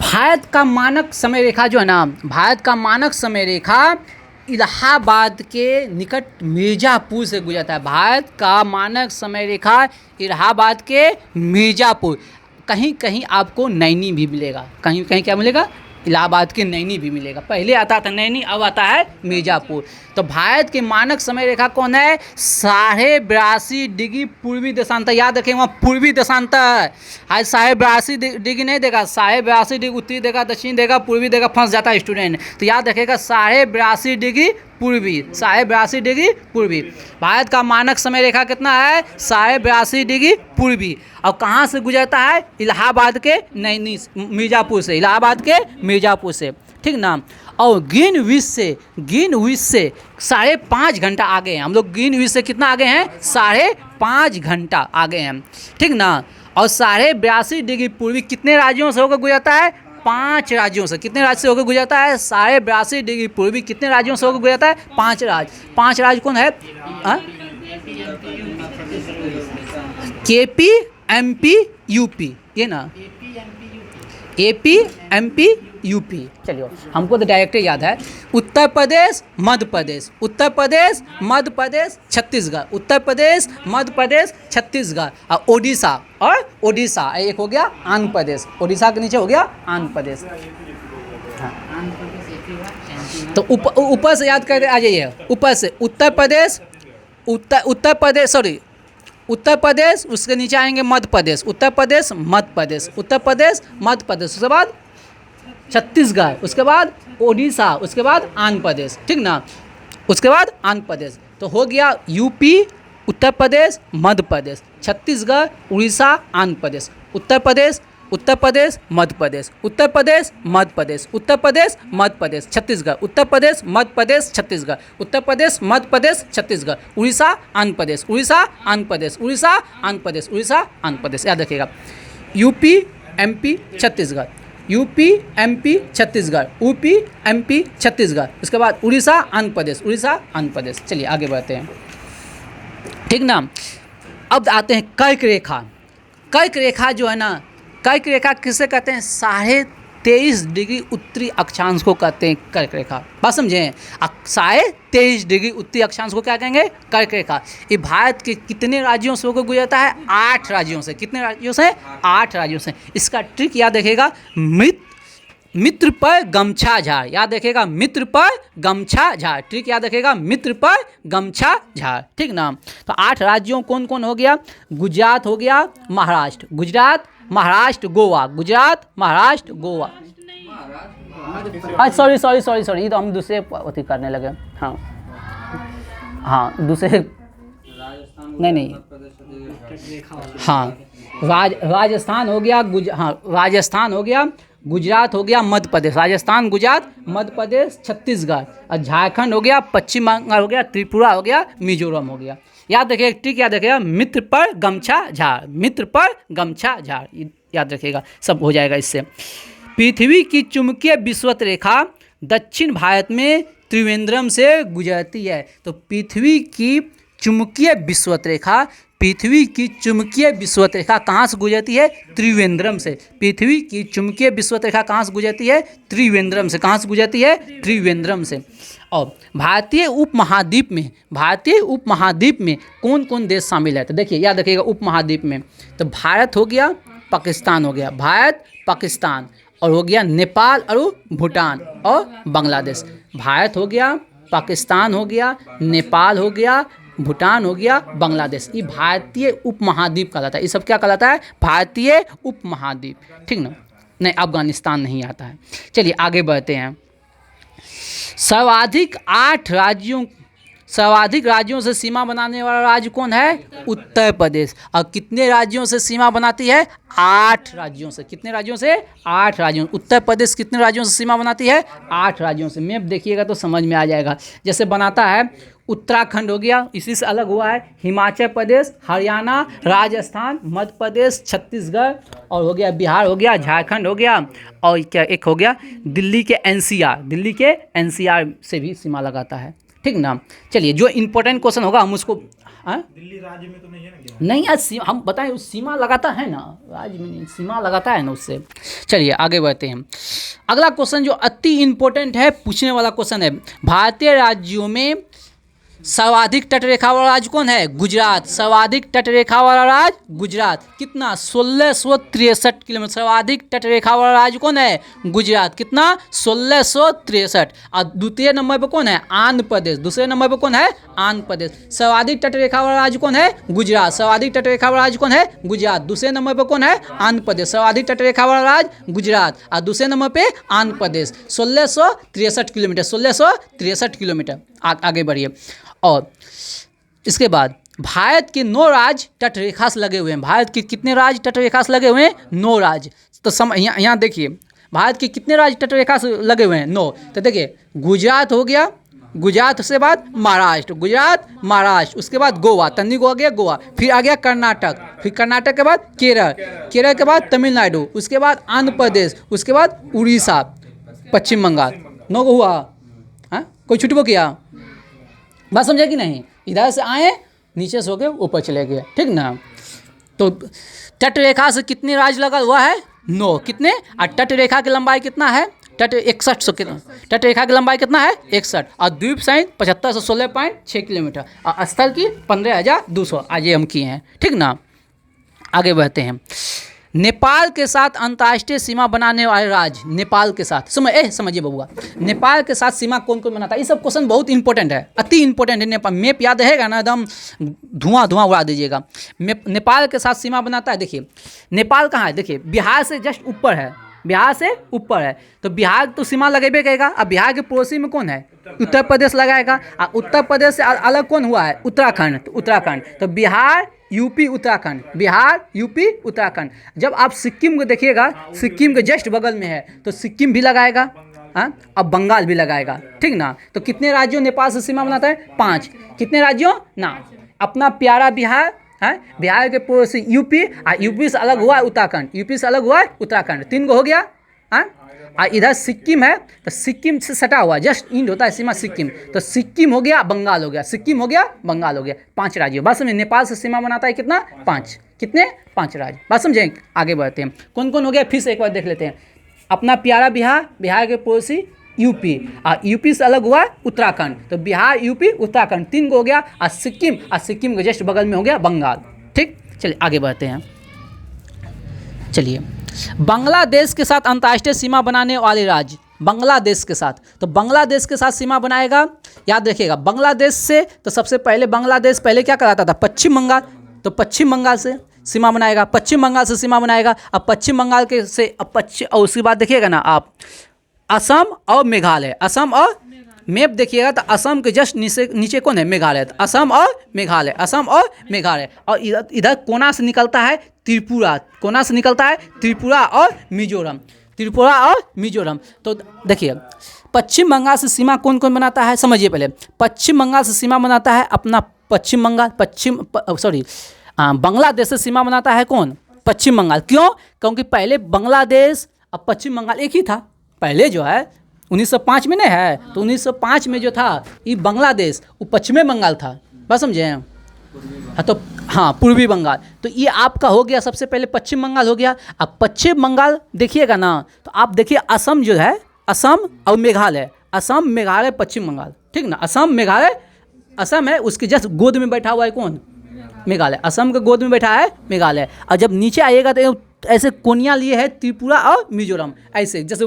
Speaker 1: भारत का मानक समय रेखा जो है ना, भारत का मानक समय रेखा इलाहाबाद के निकट मिर्ज़ापुर से गुजरता है। भारत का मानक समय रेखा इलाहाबाद के मिर्ज़ापुर। कहीं कहीं आपको नैनी भी मिलेगा, कहीं कहीं क्या मिलेगा? इलाहाबाद के नैनी भी मिलेगा। पहले आता था नैनी, अब आता है मिर्ज़ापुर। तो भारत की मानक समय रेखा कौन है? 82.5 डिग्री पूर्वी देशांतर। याद रखें वहाँ पूर्वी देशांतर, आज 82.5 डिग्री नहीं देगा, 82.5 डिग्री उत्तरी देगा, दक्षिण देगा, पूर्वी देगा, फंस जाता है स्टूडेंट। तो याद रखेगा 82.5 डिग्री पूर्वी, 82.5 डिग्री पूर्वी। भारत का मानक समय रेखा कितना है? 82.5 डिग्री पूर्वी। और कहाँ से गुजरता है? इलाहाबाद के नैनी, मिर्ज़ापुर से, इलाहाबाद के मिर्ज़ापुर से, ठीक ना। और ग्रीनविच से 5.5 घंटा आगे हैं हम लोग। ग्रीनविच से कितना आगे हैं? 5.5 घंटा आगे हैं, ठीक ना। और 82.5 डिग्री पूर्वी कितने राज्यों से होकर गुजरता है? 5 राज्यों से। कितने राज्य से होकर गुजरता है? 82.5 डिग्री पूर्वी कितने राज्यों से होकर गुजरता है? 5 राज्य। 5 राज्य कौन है? केपी, एमपी, यूपी, ये ना, एपी, एमपी, यूपी। चलिए हमको तो डायरेक्ट याद है। उत्तर प्रदेश, मध्य प्रदेश, उत्तर प्रदेश, मध्य प्रदेश, छत्तीसगढ़, उत्तर प्रदेश, मध्य प्रदेश, छत्तीसगढ़, और ओडिशा एक हो गया आंध्र प्रदेश। ओडिशा के नीचे हो गया आंध्र प्रदेश। हाँ। तो ऊपर से याद करके आ जाइए। ऊपर से उत्तर प्रदेश, उत्तर प्रदेश, उसके नीचे आएंगे मध्य प्रदेश, उत्तर प्रदेश, मध्य प्रदेश, उत्तर प्रदेश, मध्य प्रदेश, उसके बाद छत्तीसगढ़, उसके बाद ओडिशा, उसके बाद आंध्र प्रदेश, ठीक ना। उसके बाद आंध्र प्रदेश। तो हो गया यूपी, उत्तर प्रदेश, मध्य प्रदेश, छत्तीसगढ़, उड़ीसा, आंध्र प्रदेश, उत्तर प्रदेश, उत्तर प्रदेश, मध्य प्रदेश, उत्तर प्रदेश, मध्य प्रदेश, उत्तर प्रदेश, मध्य प्रदेश, छत्तीसगढ़, उत्तर प्रदेश, मध्य प्रदेश, छत्तीसगढ़, उत्तर प्रदेश, मध्य प्रदेश, छत्तीसगढ़, उड़ीसा, आंध्र प्रदेश, उड़ीसा, आंध्र प्रदेश, उड़ीसा, आंध्र प्रदेश, उड़ीसा, आंध्र प्रदेश। याद रखिएगा। UP, MP, Chhattisgarh, UP, MP, Chhattisgarh, UP, MP, Chhattisgarh, उसके बाद उड़ीसा, आंध्र प्रदेश, उड़ीसा, आंध्र प्रदेश। चलिए आगे बढ़ते हैं, ठीक ना। अब आते हैं कर्क रेखा। कर्क रेखा जो है ना, कर्क रेखा किसे कहते हैं? 23.5 डिग्री उत्तरी अक्षांश को कहते हैं कर्क रेखा। बात समझें? 23.5 डिग्री उत्तरी अक्षांश को क्या कहेंगे? कर्क रेखा। ये भारत के कितने राज्यों से होकर गुजरता है? 8 राज्यों से। कितने राज्यों से? 8 राज्यों से। इसका ट्रिक याद रखिएगा, मित्र पर गमछा झाड़। याद रखिएगा, मित्र पर गमछा झाड़। ट्रिक याद रखिएगा, मित्र पर गमछा झाड़, ठीक ना। तो 8 राज्यों कौन कौन हो गया? गुजरात हो गया, महाराष्ट्र, गुजरात, महाराष्ट्र, गोवा, गुजरात, महाराष्ट्र, गोवा। सॉरी, ये तो हम दूसरे अथी करने लगे। हाँ दूसरे, नहीं, हाँ राजस्थान हो गया, राजस्थान हो गया, गुजरात हो गया, मध्य प्रदेश, राजस्थान, गुजरात, मध्य प्रदेश, छत्तीसगढ़, और झारखंड हो गया, पश्चिम बंगाल हो गया, त्रिपुरा हो गया, मिजोरम हो गया। याद रखिएगा, ट्रिक याद रखिएगा, मित्र पर गमछा झाड़, मित्र पर गमछा झाड़, याद रखिएगा, सब हो जाएगा इससे। पृथ्वी की चुंबकीय विषुवत रेखा दक्षिण भारत में त्रिवेंद्रम से गुजरती है। तो पृथ्वी की चुंबकीय विषुवत रेखा, पृथ्वी की चुंबकीय विषुवत रेखा कहाँ से गुजरती है? त्रिवेंद्रम से। पृथ्वी की चुंबकीय विषुवत रेखा कहाँ से गुजरती है? त्रिवेंद्रम से। कहाँ से गुजरती है? त्रिवेंद्रम से। और भारतीय उपमहाद्वीप में कौन कौन देश शामिल है? तो देखिए, याद रखिएगा, उपमहाद्वीप में तो भारत हो गया, पाकिस्तान हो गया, भारत, पाकिस्तान, और हो गया नेपाल और भूटान और बांग्लादेश। भारत हो गया, पाकिस्तान हो गया, नेपाल हो गया, भूटान हो गया, बांग्लादेश। ये भारतीय उपमहाद्वीप कहलाता है। ये सब क्या कहलाता है? भारतीय उपमहाद्वीप, ठीक ना। नहीं, अफगानिस्तान नहीं आता है। चलिए आगे बढ़ते हैं। सर्वाधिक राज्यों से सीमा बनाने वाला राज्य कौन है? उत्तर प्रदेश। और कितने राज्यों से सीमा बनाती है? 8 राज्यों से। कितने राज्यों से? 8 राज्यों। उत्तर प्रदेश कितने राज्यों से सीमा बनाती है? 8 राज्यों से। मैप देखिएगा तो समझ में आ जाएगा। जैसे बनाता है, उत्तराखंड हो गया, इसी से अलग हुआ है, हिमाचल प्रदेश, हरियाणा, राजस्थान, मध्य प्रदेश, छत्तीसगढ़, और हो गया बिहार हो गया, झारखंड हो गया, और क्या एक हो गया दिल्ली के एनसीआर से भी सीमा लगाता है, ठीक ना। चलिए, जो इम्पोर्टेंट क्वेश्चन होगा हम उसको, दिल्ली राज्य में तो नहीं है ना? नहीं, आज हम बताएं, उस सीमा लगाता है ना, राज्य में नहीं, सीमा लगाता है ना उससे। चलिए आगे बढ़ते हैं। अगला क्वेश्चन जो अति इम्पोर्टेंट है, पूछने वाला क्वेश्चन है, भारतीय राज्यों में सर्वाधिक तटरेखा वाला राज्य कौन है? गुजरात। सर्वाधिक तटरेखा वाला राज्य गुजरात। कितना? 1663 किलोमीटर। सर्वाधिक तटरेखा वाला राज्य कौन है? गुजरात। कितना? 1663। और द्वितीय नंबर पर कौन है? आंध्र प्रदेश। दूसरे नंबर पर कौन है? आंध्र प्रदेश। सर्वाधिक तटरेखा वाला राज्य कौन है? गुजरात। सर्वाधिक तटरेखा वाला राज्य कौन है? गुजरात। दूसरे नंबर पर कौन है? आंध्र प्रदेश। सर्वाधिक तटरेखा वाला राज्य गुजरात और दूसरे नंबर पे आंध्र प्रदेश। 1663 किलोमीटर। 1663 किलोमीटर। आगे बढ़िए। और इसके बाद भारत के 9 राज्य तटरेखा से लगे हुए हैं। भारत के कितने राज्य तटरेखा से लगे हुए हैं? 9 राज्य। तो यहाँ देखिए भारत के कितने राज्य तटरेखा से लगे हुए हैं? 9। तो देखिए गुजरात हो गया, गुजरात से बाद महाराष्ट्र, गुजरात महाराष्ट्र, उसके बाद गोवा, तन्नी को आ गया गोवा, फिर आ गया कर्नाटक, फिर कर्नाटक के बाद केरल, केरल के बाद तमिलनाडु, उसके बाद आंध्र प्रदेश, उसके बाद उड़ीसा, पश्चिम बंगाल। 9 को हुआ। हाँ, कोई छुटबो किया? बात समझे कि नहीं? इधर से आए, नीचे से होके ऊपर चले गए, ठीक ना। तो तटरेखा से कितने राज्य लगा हुआ है? 9। कितने? और तटरेखा की लंबाई कितना है? 61 तटरेखा की लंबाई कितना है? 61। और द्वीप सहित 75 से 16.6 किलोमीटर और स्थल की 15,200। आज ये हम किए हैं, ठीक ना। आगे बढ़ते हैं। नेपाल के साथ अंतर्राष्ट्रीय सीमा बनाने वाले राज्य। नेपाल के साथ समझिए बबुआ, नेपाल के साथ सीमा कौन कौन बनाता है? ये सब क्वेश्चन बहुत इंपॉर्टेंट है, अति इंपॉर्टेंट है। नेपाल मैप याद रहेगा ना, एकदम धुआं धुआं उड़ा दीजिएगा। नेपाल के साथ सीमा बनाता है। देखिए नेपाल कहाँ है? देखिए बिहार से जस्ट ऊपर है, बिहार से ऊपर है। तो बिहार तो सीमा लगेबे करेगा। अब बिहार के पड़ोसी में कौन है? उत्तर प्रदेश लगाएगा। और उत्तर प्रदेश से अलग कौन हुआ है? उत्तराखंड। तो उत्तराखंड, तो बिहार यूपी उत्तराखंड, बिहार यूपी उत्तराखंड। जब आप सिक्किम को देखिएगा, सिक्किम के जस्ट बगल में है, तो सिक्किम भी लगाएगा। हाँ, अब बंगाल भी लगाएगा, ठीक ना। तो कितने राज्यों नेपाल से सीमा बनाता है? 5। कितने राज्यों ना? अपना प्यारा बिहार है, बिहार के पड़ोसी यूपी, और यूपी से अलग हुआ है उत्तराखंड, यूपी से अलग हुआ है उत्तराखंड। 3 को हो गया। हाँ, और इधर सिक्किम है, तो सिक्किम से सटा हुआ जस्ट इंड होता है सीमा सिक्किम, तो सिक्किम हो गया, बंगाल हो गया, सिक्किम हो गया, बंगाल हो गया। 5 राज्य। बात समझे? नेपाल से सीमा बनाता है कितना? 5। कितने? 5 राज्य। बात समझें? आगे बढ़ते हैं। कौन कौन हो गया फिर से एक बार देख लेते हैं। अपना प्यारा बिहार, बिहार के पड़ोसी यूपी, और यूपी से अलग हुआ उत्तराखंड, तो बिहार यूपी उत्तराखंड 3 को हो गया। और सिक्किम के जस्ट बगल में हो गया बंगाल, ठीक। चलिए आगे बढ़ते हैं। चलिए बांग्लादेश के साथ अंतर्राष्ट्रीय सीमा बनाने वाले राज्य। बांग्लादेश के साथ, तो बांग्लादेश के साथ सीमा बनाएगा, याद रखिएगा। बांग्लादेश से तो सबसे पहले बांग्लादेश पहले क्या कराता था? पश्चिम बंगाल। तो पश्चिम बंगाल से सीमा बनाएगा, पश्चिम बंगाल से सीमा बनाएगा। अब पश्चिम बंगाल के से और उसके बाद देखिएगा ना आप असम और मेघालय, असम और मैप देखिएगा तो असम के जस्ट नीचे कौन है? मेघालय। तो असम और मेघालय, असम और मेघालय। और इधर कोना से निकलता है त्रिपुरा, कोना से निकलता है त्रिपुरा और मिजोरम, त्रिपुरा और मिजोरम। तो देखिए पश्चिम बंगाल से सीमा कौन कौन बनाता है? समझिए पहले। पश्चिम बंगाल से सीमा बनाता है अपना पश्चिम बंगाल, बांग्लादेश से सीमा बनाता है कौन? पश्चिम बंगाल। क्यों? क्योंकि पहले बांग्लादेश और पश्चिम बंगाल एक ही था। पहले जो है 1905 में नहीं है, तो 1905 में जो था ये बांग्लादेश, वो पश्चिमी बंगाल था। बस समझे? हाँ, तो हाँ पूर्वी बंगाल। तो ये आपका हो गया सबसे पहले पश्चिम बंगाल हो गया। अब पश्चिम बंगाल देखिएगा ना, तो आप देखिए असम जो है, असम और मेघालय, असम मेघालय पश्चिम बंगाल, ठीक ना। असम मेघालय, असम है उसके जस्ट गोद में बैठा हुआ है कौन? मेघालय। असम के गोद में बैठा है मेघालय। और जब नीचे आइएगा तो ऐसे कोनिया लिए है त्रिपुरा और मिजोरम, ऐसे जैसे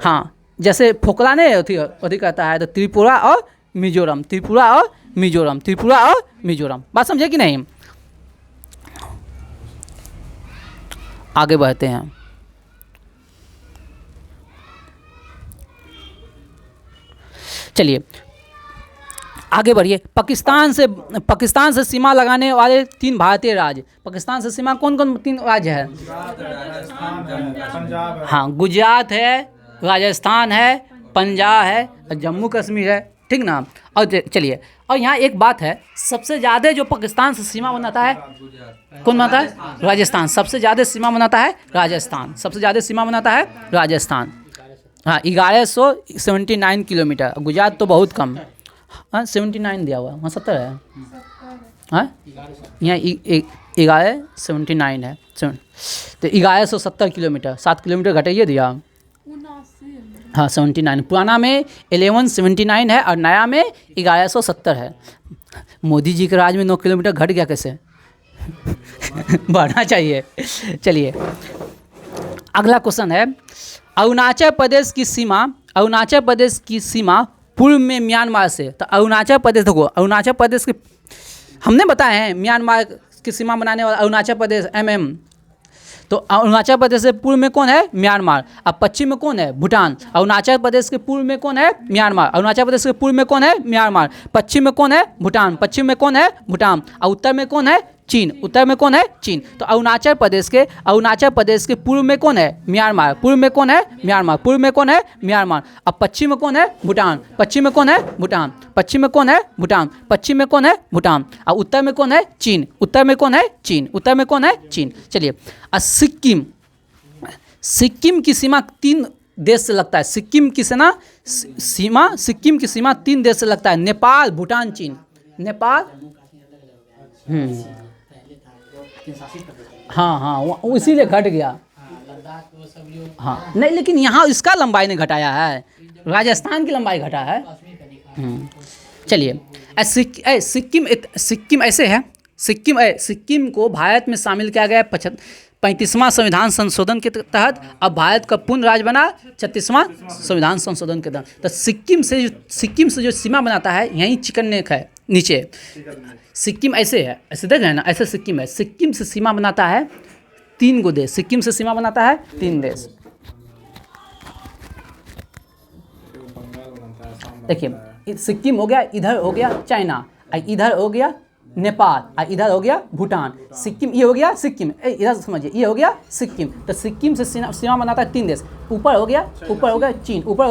Speaker 1: हाँ जैसे फोकला नहीं अति कहता है, तो त्रिपुरा और मिजोरम, त्रिपुरा और मिजोरम, त्रिपुरा और मिजोरम। बात समझे कि नहीं? आगे बढ़ते हैं। चलिए आगे बढ़िए। पाकिस्तान से सीमा लगाने वाले 3 भारतीय राज्य। पाकिस्तान से सीमा कौन कौन 3 राज्य है? हाँ, गुजरात है, राजस्थान है, पंजाब है और जम्मू कश्मीर है, ठीक ना। और चलिए, और यहाँ एक बात है, सबसे ज़्यादा जो पाकिस्तान से सीमा बनाता है कौन बनाता है? राजस्थान। सबसे ज़्यादा सीमा बनाता है राजस्थान, सबसे ज़्यादा सीमा बनाता है राजस्थान। हाँ, 1179 किलोमीटर। गुजरात तो बहुत कम। हाँ 79 दिया हुआ, वहाँ 70 है। हाँ यहाँ 1179 है, तो 1170 किलोमीटर, 7 किलोमीटर घटाइए दिया। हाँ 79, पुराना में 1179 है और नया में 1170 है। मोदी जी के राज में 9 किलोमीटर घट गया कैसे? बढ़ना चाहिए। चलिए अगला क्वेश्चन है, अरुणाचल प्रदेश की सीमा पूर्व में म्यांमार से। तो अरुणाचल प्रदेश, देखो अरुणाचल प्रदेश के हमने बताया है म्यांमार की सीमा बनाने वाला अरुणाचल प्रदेश तो अरुणाचल प्रदेश से पूर्व में कौन है? म्यांमार। अब पश्चिम में कौन है? भूटान। अरुणाचल प्रदेश के पूर्व में कौन है? म्यांमार। अरुणाचल प्रदेश के पूर्व में कौन है? म्यांमार। पश्चिम में कौन है? भूटान। पश्चिम में कौन है? भूटान। और उत्तर में कौन है? चीन। उत्तर में कौन है? चीन। तो अरुणाचल प्रदेश के पूर्व में कौन है? म्यांमार। पूर्व में कौन है? म्यांमार। पूर्व में कौन है? म्यांमार। अब पश्चिम में कौन है? भूटान। पश्चिम में कौन है? भूटान। पश्चिम में कौन है? भूटान। पश्चिम में कौन है? भूटान। और उत्तर में कौन है? चीन। उत्तर में कौन है? चीन। उत्तर में कौन है? चीन। चलिए सिक्किम की सीमा 3 देश से लगता है। सिक्किम की सीमा 3 देश से लगता है, नेपाल, भूटान, चीन। नेपाल, हाँ वो इसीलिए घट गया। हाँ नहीं, लेकिन यहाँ इसका लंबाई ने घटाया है, राजस्थान की लंबाई घटा है। चलिए सिक्किम ऐसे है, सिक्किम को भारत में शामिल किया गया 35वां संविधान संशोधन के तहत। अब भारत का पूर्ण राज्य बना 36वां संविधान संशोधन के तहत। तो सिक्किम से जो सीमा बनाता है, यहीं चिकन नेक है नीचे। सिक्किम ऐसे है, ऐसे देख रहे हैं ना, ऐसे सिक्किम है। सिक्किम से सीमा बनाता है 3 गो देश। सिक्किम से सीमा बनाता है 3 देश। देखिए सिक्किम हो गया, इधर हो गया चाइना, इधर हो गया नेपाल, और इधर हो गया भूटान। सिक्किम ये हो गया सिक्किम, इधर समझिए ये हो गया सिक्किम। तो सिक्किम से सीमा बनाता है 3 देश। ऊपर हो गया चीन, ऊपर हो गया चीन, ऊपर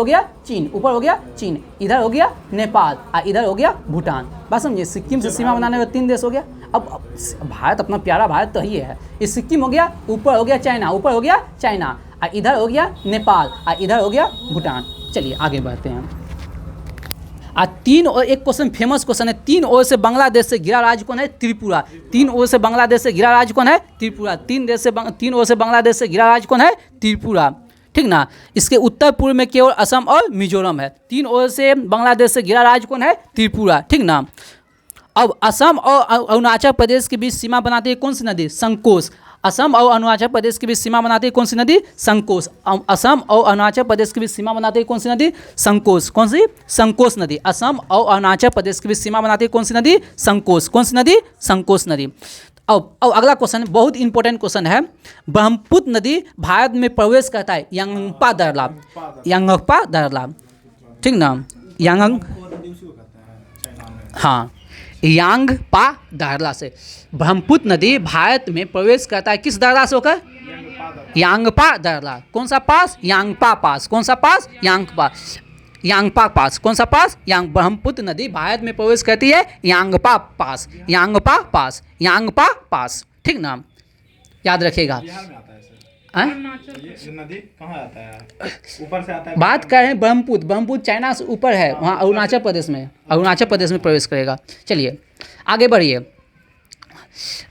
Speaker 1: हो गया चीन, इधर हो गया नेपाल, और इधर हो गया भूटान। बात समझिए, सिक्किम से सीमा बनाने वाले 3 देश हो गया। अब भारत, अपना प्यारा भारत तो ही है। ये सिक्किम हो गया, ऊपर हो गया चाइना, ऊपर हो गया चाइना, और इधर हो गया नेपाल, और इधर हो गया भूटान। चलिए आगे बढ़ते हैं। एक क्वेश्चन, फेमस क्वेश्चन है, 3 ओर से बांग्लादेश से घिरा राज्य कौन है? त्रिपुरा। 3 ओर से बांग्लादेश से घिरा राज्य कौन है? त्रिपुरा। 3 ओर से बांग्लादेश से घिरा राज्य कौन है? त्रिपुरा। ठीक ना। इसके उत्तर पूर्व में केवल असम और मिजोरम है। 3 ओर से बांग्लादेश से घिरा राज्य कौन है? त्रिपुरा। ठीक ना। अब असम और अरुणाचल प्रदेश के बीच सीमा बनाती है कौन सी नदी? संकोश। असम और अरुणाचल प्रदेश के बीच सीमा बनाती है कौन सी नदी? संकोश। असम और अरुणाचल प्रदेश के बीच सीमा बनाती है कौन सी नदी? संकोश। कौन सी? संकोश नदी। असम और अरुणाचल प्रदेश के बीच सीमा बनाती है कौन सी नदी? संकोश। कौन सी नदी? संकोश नदी। अब अगला क्वेश्चन बहुत इंपॉर्टेंट क्वेश्चन है। ब्रह्मपुत्र नदी भारत में प्रवेश करता है यांगपा दरला। ठीक ना। हाँ, यांगपा दार्ला से ब्रह्मपुत्र नदी भारत में प्रवेश करता है। किस दार्ला से होकर? यांगपा दार्ला। कौन सा पास? यांगपा पास। कौन सा पास? यांगपा पास। कौन सा पास? ब्रह्मपुत्र नदी भारत में प्रवेश करती है यांगपा पास। यांगपा पास। ठीक ना, याद रखिएगा।
Speaker 2: ये नदी कहाँ आता है? ऊपर से आता है।
Speaker 1: बात कर रहे हैं ब्रह्मपुत्र चाइना से ऊपर है, वहाँ अरुणाचल प्रदेश में प्रवेश करेगा। चलिए आगे बढ़िए।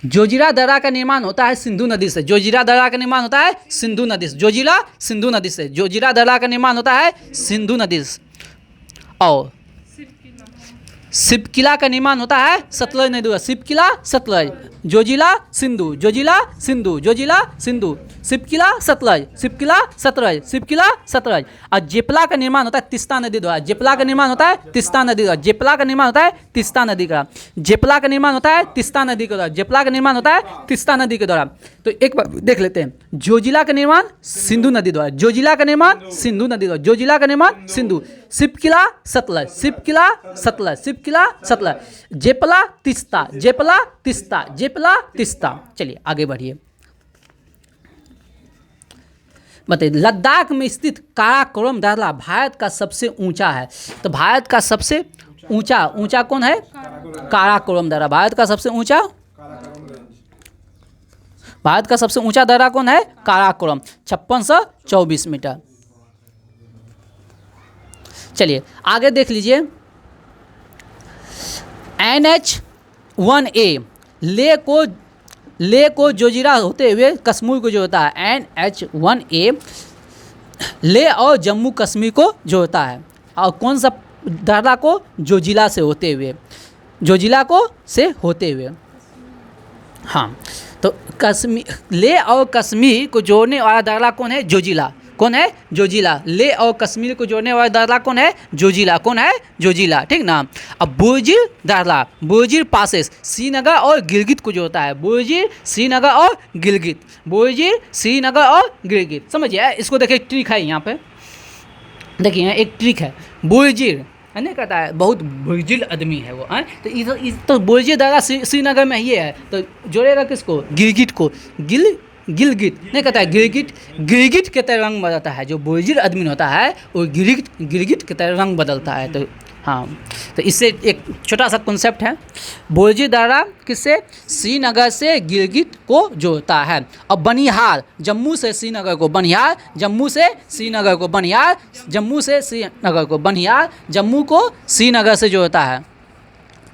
Speaker 1: जोजिला दर्रा का निर्माण होता है सिंधु नदी से। जोजिला दर्रा का निर्माण होता है सिंधु नदी से। सिंधु नदी से। और सिपकिला का निर्माण होता है सतलज नदी द्वारा। सिपकिला सतलज, जोजिला सिंधु, सिपकिला सतलज। और जेपला का निर्माण होता है तिस्ता नदी द्वारा। जेपला का निर्माण होता है तिस्ता नदी का। जेपला का निर्माण होता है तिस्ता नदी के द्वारा। तो एक बार देख लेते हैं। जोजिला का निर्माण सिंधु नदी द्वारा। जोजिला का निर्माण सिंधु। सिपकिला सतलज। जेपला तिस्ता। चलिए आगे बढ़िए। बताइए, लद्दाख में स्थित काराकोरम दर्रा भारत का सबसे ऊंचा है। तो भारत का सबसे ऊंचा कौन है? काराकोरम दर्रा। भारत का सबसे ऊंचा दर्रा कौन है? काराकोरम, 5624 मीटर। चलिए आगे देख लीजिए। NH-1A ले को जोजिला होते हुए कश्मीर को जो होता है। NH-1A लेह और जम्मू कश्मीर को जोड़ता है। और कौन सा दर्रा को? जोजिला से होते हुए, जोजिला को से होते हुए। हाँ, तो कश्मीर, लेह और कश्मीर को जोड़ने वाला दर्रा कौन है? जोजिला। कौन है? जोजिला। लेह और कश्मीर को जोड़ने वाला दर्रा कौन है? जोजिला। कौन है? जोजिला, ठीक ना। अब बोजिर दर्रा, बोजिर पासेस श्रीनगर और गिलगित को जोड़ता है। बोजिर, श्रीनगर और गिलगित, बोजिर, श्रीनगर और गिलगित। समझिए, इसको देखिए, ट्रिक है यहाँ पे, देखिए एक ट्रिक है। बोजिर है ना, कहता है बहुत बुर्जिल आदमी है वो, है तो बोजिर दर्रा श्रीनगर में ही है, तो जोड़ेगा किसको? गिलगित को। गिलगित नहीं, कहता है गिलगित, गिलगित के तरह रंग बदलता है। जो बोजिल आदमी होता है वो गिलगित के तरह रंग बदलता है। तो हाँ, तो इससे एक छोटा सा कॉन्सेप्ट है। बोजिर दर्रा किससे? श्रीनगर से गिलगित को जोड़ता है। अब बनिहाल, जम्मू से श्रीनगर को बनिहाल, जम्मू से श्रीनगर को बनिहाल, जम्मू से श्रीनगर को बनिहाल, जम्मू को श्रीनगर से जोड़ता है।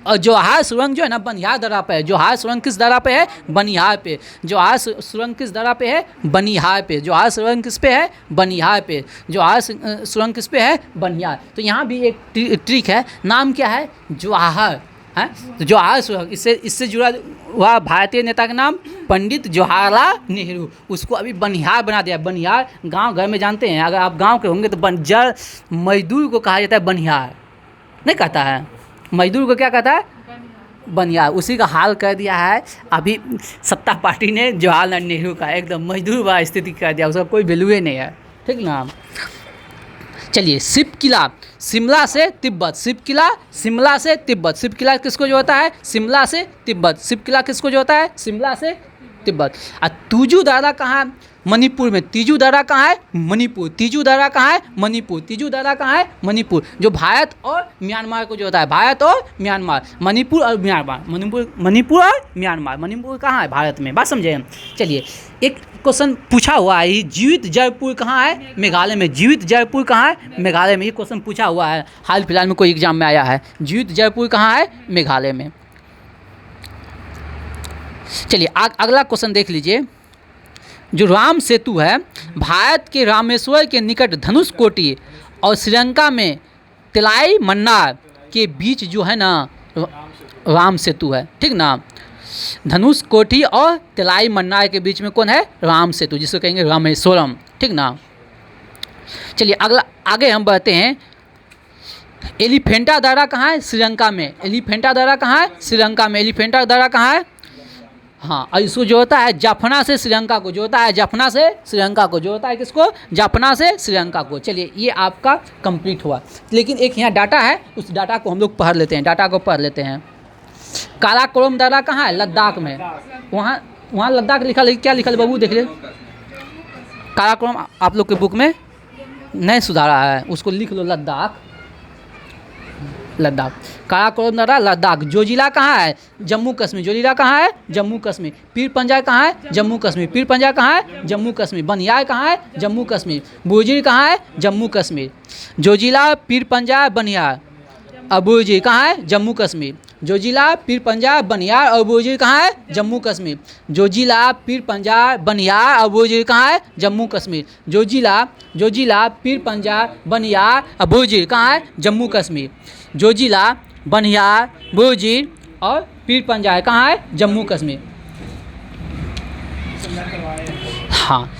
Speaker 1: और जोहार सुरंग जो है ना, बनिहाल दर्रा पे है। जोहार सुरंग किस दर्रा पे है? बनिहाल पे। जोहार सुरंग किस दर्रा पे है? बनिहाल पे। जोहार सुरंग किस पे है? बनिहाल पे। जोहार सुरंग किस पे है? बनिहाल। तो यहाँ भी एक ट्रिक है, नाम क्या है? जवाहर है। तो जवाहर सुरंग, इससे जुड़ा हुआ भारतीय नेता का नाम पंडित जवाहरलाल नेहरू। उसको अभी बनिहाल बना दिया। बनिहाल गाँव घर में जानते हैं, अगर आप गाँव के होंगे तो बंजर मजदूर को कहा जाता है बनिहाल, नहीं कहता है? मजदूर को क्या कहता है? बनिहाल। उसी का हाल कर दिया है अभी सत्ता पार्टी ने जवाहरलाल नेहरू का, एकदम मजदूर वाला स्थिति कर दिया, उसका कोई वैल्यू ही नहीं है, ठीक ना। चलिए, शिव किला, शिमला से तिब्बत। शिव किला, शिमला से तिब्बत। शिव किला किसको जोड़ता है? शिमला से तिब्बत। शिव किला किसको जोड़ता है? शिमला से तिब्बत। और तीजू दर्रा कहाँ है? मणिपुर में। तीजू दर्रा कहाँ है? मणिपुर। तीजू दर्रा कहाँ है? मणिपुर। तीजू दर्रा कहाँ है? मणिपुर। जो भारत और म्यांमार को जोड़ता है, भारत और म्यांमार, मणिपुर और म्यांमार, मणिपुर और म्यांमार। मणिपुर कहाँ है? भारत में। बात समझे? चलिए, एक क्वेश्चन पूछा हुआ है, जीवित जयपुर कहाँ है? मेघालय में। जीवित जयपुर कहाँ है? मेघालय में। ये क्वेश्चन पूछा हुआ है, हाल फिलहाल में कोई एग्जाम में आया है। जीवित जयपुर कहाँ है? मेघालय में। चलिए, अगला क्वेश्चन देख लीजिए। जो राम सेतु है, भारत के रामेश्वर के निकट धनुषकोटी और श्रीलंका में तिलाई मन्नार के बीच जो है ना राम सेतु है, ठीक ना। धनुषकोटी और तिलाई मन्नार के बीच में कौन है? राम सेतु, जिसको कहेंगे रामेश्वरम, ठीक ना। चलिए, आगे हम बढ़ते हैं। एलिफेंटा दर्रा कहाँ है? श्रीलंका में। एलिफेंटा दर्रा कहाँ है? श्रीलंका में। एलिफेंटा दर्रा कहाँ है? हाँ, और इसको जोड़ता है जाफना से श्रीलंका को, जोड़ता है जाफना से श्रीलंका को, जोड़ता है किसको? जाफना से श्रीलंका को। चलिए, ये आपका कंप्लीट हुआ। लेकिन एक यहाँ डाटा है, उस डाटा को हम लोग पढ़ लेते हैं, डाटा को पढ़ लेते हैं। काराकोरम दर्रा कहाँ है? लद्दाख में। वहाँ लद्दाख लिखा, क्या लिखा बाबू देख ले। काराकोरम आप लोग के बुक में नहीं सुधारा है, उसको लिख लो, लद्दाख। लद्दाख, काराकोरम दर्रा लद्दाख। जोजिला कहाँ है? जम्मू कश्मीर। जोजिला कहाँ है? जम्मू कश्मीर। पीर पंजाब कहाँ है? जम्मू कश्मीर। पीर पंजाब कहाँ है? जम्मू कश्मीर। बनियाल कहाँ है? जम्मू कश्मीर। बोजिर कहाँ है? जम्मू कश्मीर। जोजिला, पीर पंजाब, बनियाल और बोजिर कहाँ है? जम्मू कश्मीर। जोजिला, पीर पंजाब, बनियाल और बोजिर कहाँ है? जम्मू कश्मीर। जोजिला, पीर पंजाब, बनियाल और बोजिर कहाँ है? जम्मू कश्मीर। जोजिला, पीर पंजाब, बनियाल और बोजिर कहाँ है? जम्मू कश्मीर। जोजिला, बनियाल, बोजिर और पीर पंजाब कहाँ है? जम्मू कश्मीर। हाँ,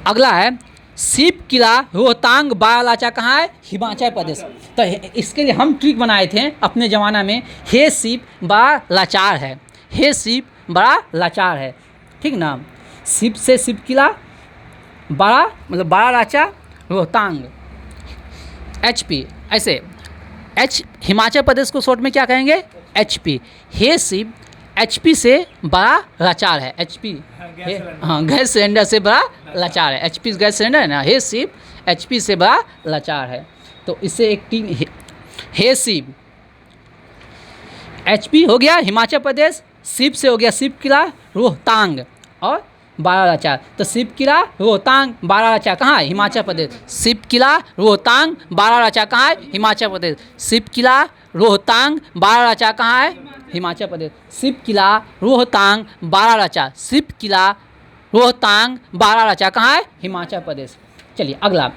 Speaker 1: अगला है शिव किला रोहतांग बारालाचा कहाँ है? हिमाचल प्रदेश। तो इसके लिए हम ट्रिक बनाए थे अपने ज़माना में। हे शिव बड़ा लाचार है, हे शिव बड़ा लाचार है, ठीक ना। शिव से शिव किला, बड़ा मतलब बारालाचा, रोहतांग, HP, ऐसे हिमाचल प्रदेश को शॉर्ट में क्या कहेंगे? HP। हे शिव, HP से बड़ा लाचार है। HP, हाँ, गैस सिलेंडर से बड़ा लाचार है। HP गैस सिलेंडर है ना। हे शिव, HP से बड़ा लाचार है। तो इससे एक टीम, हे शिव, HP हो गया हिमाचल प्रदेश, शिव से हो गया शिव किला रोहतांग और बारालाचा। तो शिव किला रोहतांग बारालाचा कहाँ है? हिमाचल प्रदेश। शिव किला रोहतांग बारालाचा कहाँ है? हिमाचल प्रदेश। शिव किला रोहतांग बारालाचा कहाँ है? हिमाचल प्रदेश। शिव किला रोहतांग बारालाचा। शिव किला रोहतांग बारालाचा कहाँ है? हिमाचल प्रदेश। चलिए अगला,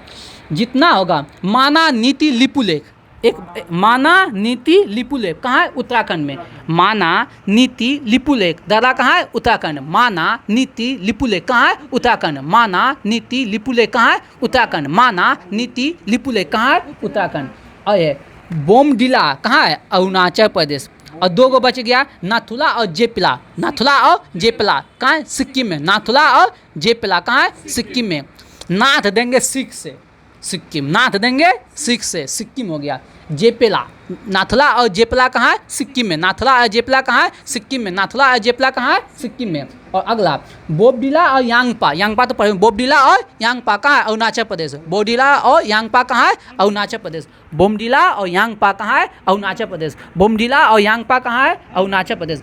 Speaker 1: जितना होगा माना नीति लिपुलेख, एक माना नीति लिपुलेख कहाँ है? उत्तराखंड में। माना नीति लिपुलेख दादा कहाँ है? उत्तराखंड। माना नीति लिपुलेख कहाँ है? उत्तराखंड। माना नीति लिपुलेख कहाँ है? उत्तराखंड। माना नीति लिपुलेख कहाँ है? उत्तराखंड। और ये बोमडिला कहाँ है? अरुणाचल प्रदेश। और दो गो बच गया, नाथुला और जेपला। नाथुला और जेपला कहाँ है? सिक्किम में। नाथुला और जेपला कहाँ है? सिक्किम में। नाथ देंगे सिख से, सिक्किम। नाथ देंगे सिख से, सिक्किम हो गया। जेपेला, नाथुला और जेपला कहाँ है? सिक्किम में। नाथुला और जेपला कहाँ है? सिक्किम में। नाथुला और जेपला कहाँ है? सिक्किम में। और अगला बोबडिला और यांगपा, यांगपा तो पढ़े, बोबडिला और यांगपा कहाँ है? अरुणाचल प्रदेश। बोबडिला और यांगपा कहाँ है? अरुणाचल प्रदेश। बोमडिला और यांगपा कहाँ है? अरुणाचल प्रदेश। बोमडिला और यांगपा कहाँ है? अरुणाचल प्रदेश।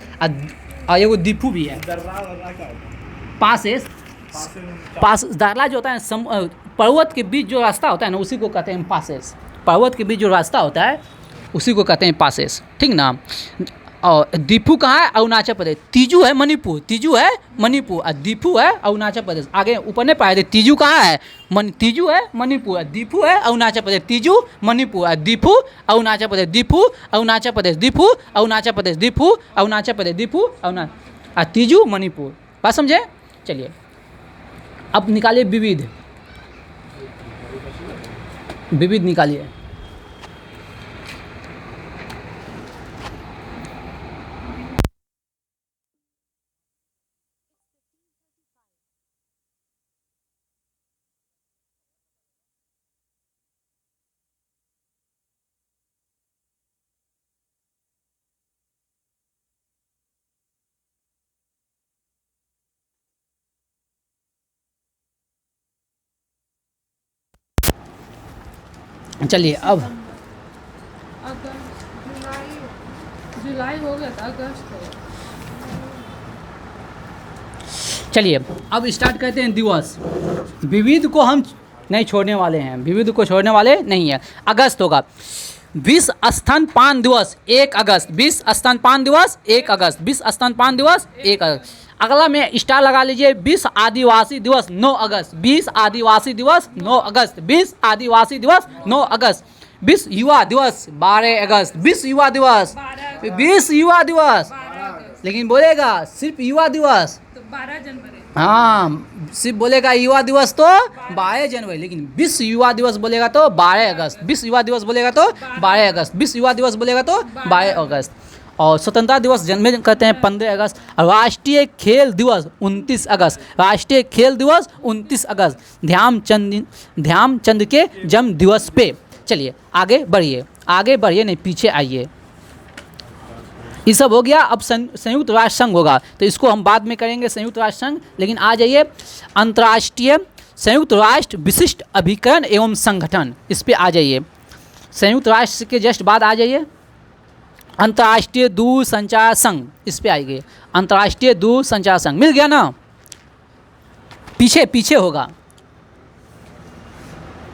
Speaker 1: और एगो दीपू भी है।
Speaker 2: दर्रा वर्रा क्या होता है?
Speaker 1: पासेस, पास दार्ला जो होता है पर्वत के बीच जो रास्ता होता है ना, उसी को कहते हैं पासेस। पर्वत के बीच जो रास्ता होता है उसी को कहते हैं पासेस, ठीक ना। और दीपू कहाँ है? अरुणाचल प्रदेश। तीजू है मणिपुर, तीजू है मणिपुर और दीपू है अरुणाचल प्रदेश। आगे ऊपर नहीं पाए थे, तीजू कहाँ है? तीजू है मणिपुर, दीपू है अरुणाचल प्रदेश। तीजू मणिपुर और दीपू अरुणाचल प्रदेश। दीपू अरुणाचल प्रदेश। दीपू अरुणाचल प्रदेश। दीपू अरुणाचल प्रदेश। दीपू अरुणाचल, तीजू मणिपुर। बात समझे? चलिए अब निकालिए विविध, विविध निकालिए। चलिए अब
Speaker 3: अगस्त, जुलाई, जुलाई हो गया था, अगस्त है।
Speaker 1: चलिए अब स्टार्ट करते हैं दिवस। विविध को हम नहीं छोड़ने वाले हैं, विविध को छोड़ने वाले नहीं है। अगस्त होगा विश्व स्तनपान दिवस 1 अगस्त। विश्व स्तनपान दिवस 1 अगस्त। विश्व स्तनपान दिवस 1 अगस्त। अगला में स्टार लगा लीजिए, विश्व आदिवासी दिवस 9 अगस्त। विश्व आदिवासी दिवस 9 अगस्त। विश्व आदिवासी दिवस 9 अगस्त। विश्व युवा दिवस 12 अगस्त। विश्व युवा दिवस, विश्व युवा दिवस, लेकिन बोलेगा सिर्फ युवा दिवस
Speaker 3: तो 12 जनवरी।
Speaker 1: हाँ, सिर्फ बोलेगा युवा दिवस तो 12 जनवरी, लेकिन विश्व युवा दिवस बोलेगा तो 12 अगस्त। विश्व युवा दिवस बोलेगा तो 12 अगस्त। विश्व युवा दिवस बोलेगा तो 12 अगस्त। और स्वतंत्रता दिवस जन्मे कहते हैं 15 अगस्त। राष्ट्रीय खेल दिवस 29 अगस्त। राष्ट्रीय खेल दिवस 29 अगस्त ध्यानचंद के जन्म दिवस पे। चलिए आगे बढ़िए, आगे बढ़िए, नहीं पीछे आइए। ये सब हो गया। अब संयुक्त राष्ट्र संघ होगा, तो इसको हम बाद में करेंगे संयुक्त राष्ट्र संघ। लेकिन आ जाइए अंतर्राष्ट्रीय संयुक्त राष्ट्र विशिष्ट अभिकरण एवं संगठन, इस पे आ जाइए। संयुक्त राष्ट्र के जस्ट बाद आ जाइए अंतर्राष्ट्रीय दूरसंचार संघ, इस पे आइए। अंतर्राष्ट्रीय दूरसंचार संघ मिल गया ना? पीछे पीछे होगा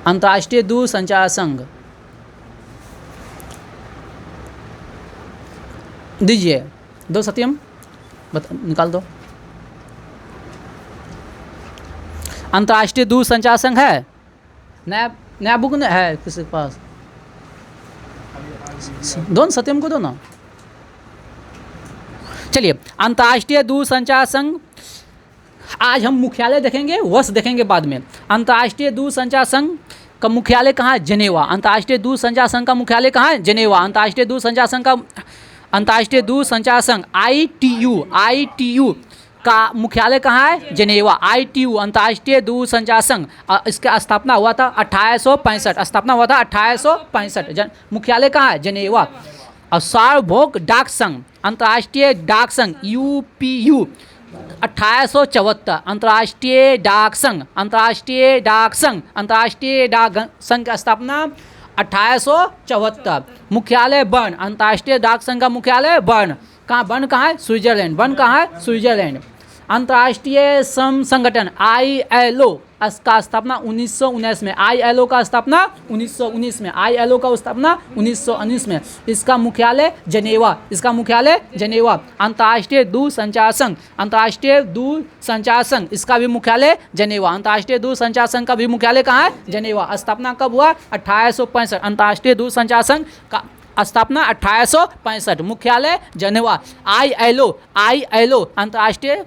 Speaker 1: अंतर्राष्ट्रीय दूरसंचार संघ। दीजिए दो सत्यम, निकाल दो। अंतर्राष्ट्रीय दूरसंचार संघ है, नया नया बुक है किसी के पास? दो सत्यम को दो ना। चलिए अंतर्राष्ट्रीय दूरसंचार संघ, आज हम मुख्यालय देखेंगे, वर्ष देखेंगे बाद में। अंतर्राष्ट्रीय दूरसंचार संघ का मुख्यालय कहाँ है? जेनेवा। अंतर्राष्ट्रीय दूरसंचार संघ का मुख्यालय कहाँ है? जेनेवा। अंतर्राष्ट्रीय दूरसंचार संघ का अंतर्राष्ट्रीय दूरसंचार संघ ITU का मुख्यालय कहाँ है? जेनेवा। ITU अंतर्राष्ट्रीय दूरसंचार संघ, इसका स्थापना हुआ था 1865। स्थापना हुआ था 1865। मुख्यालय कहाँ है? जेनेवा। और सार्वभौम डाक संघ, अंतर्राष्ट्रीय डाक संघ UPU 1874। अंतर्राष्ट्रीय डाक संघ, अंतर्राष्ट्रीय डाक संघ, अंतर्राष्ट्रीय डाक संघ की स्थापना 1874। मुख्यालय बर्न, अंतर्राष्ट्रीय डाक संघ का मुख्यालय बर्न। कहाँ? बर्न कहाँ है? स्विट्जरलैंड। बर्न कहाँ है? स्विट्जरलैंड। अंतर्राष्ट्रीय श्रम संगठन ILO का स्थापना 1919 में, ILO का स्थापना 1919 में, ILO का स्थापना 1919 में। इसका मुख्यालय जनेवा, इसका मुख्यालय जनेवा। अंतर्राष्ट्रीय दूरसंचार संघ, अंतर्राष्ट्रीय दूरसंचार संघ, इसका भी मुख्यालय जनेवा। अंतर्राष्ट्रीय दूरसंचार संघ का भी मुख्यालय कहाँ है? जनेवा। स्थापना कब हुआ? 1865। अंतर्राष्ट्रीय दूरसंचार संघ का स्थापना 1865, मुख्यालय जनेवा। ILO अंतर्राष्ट्रीय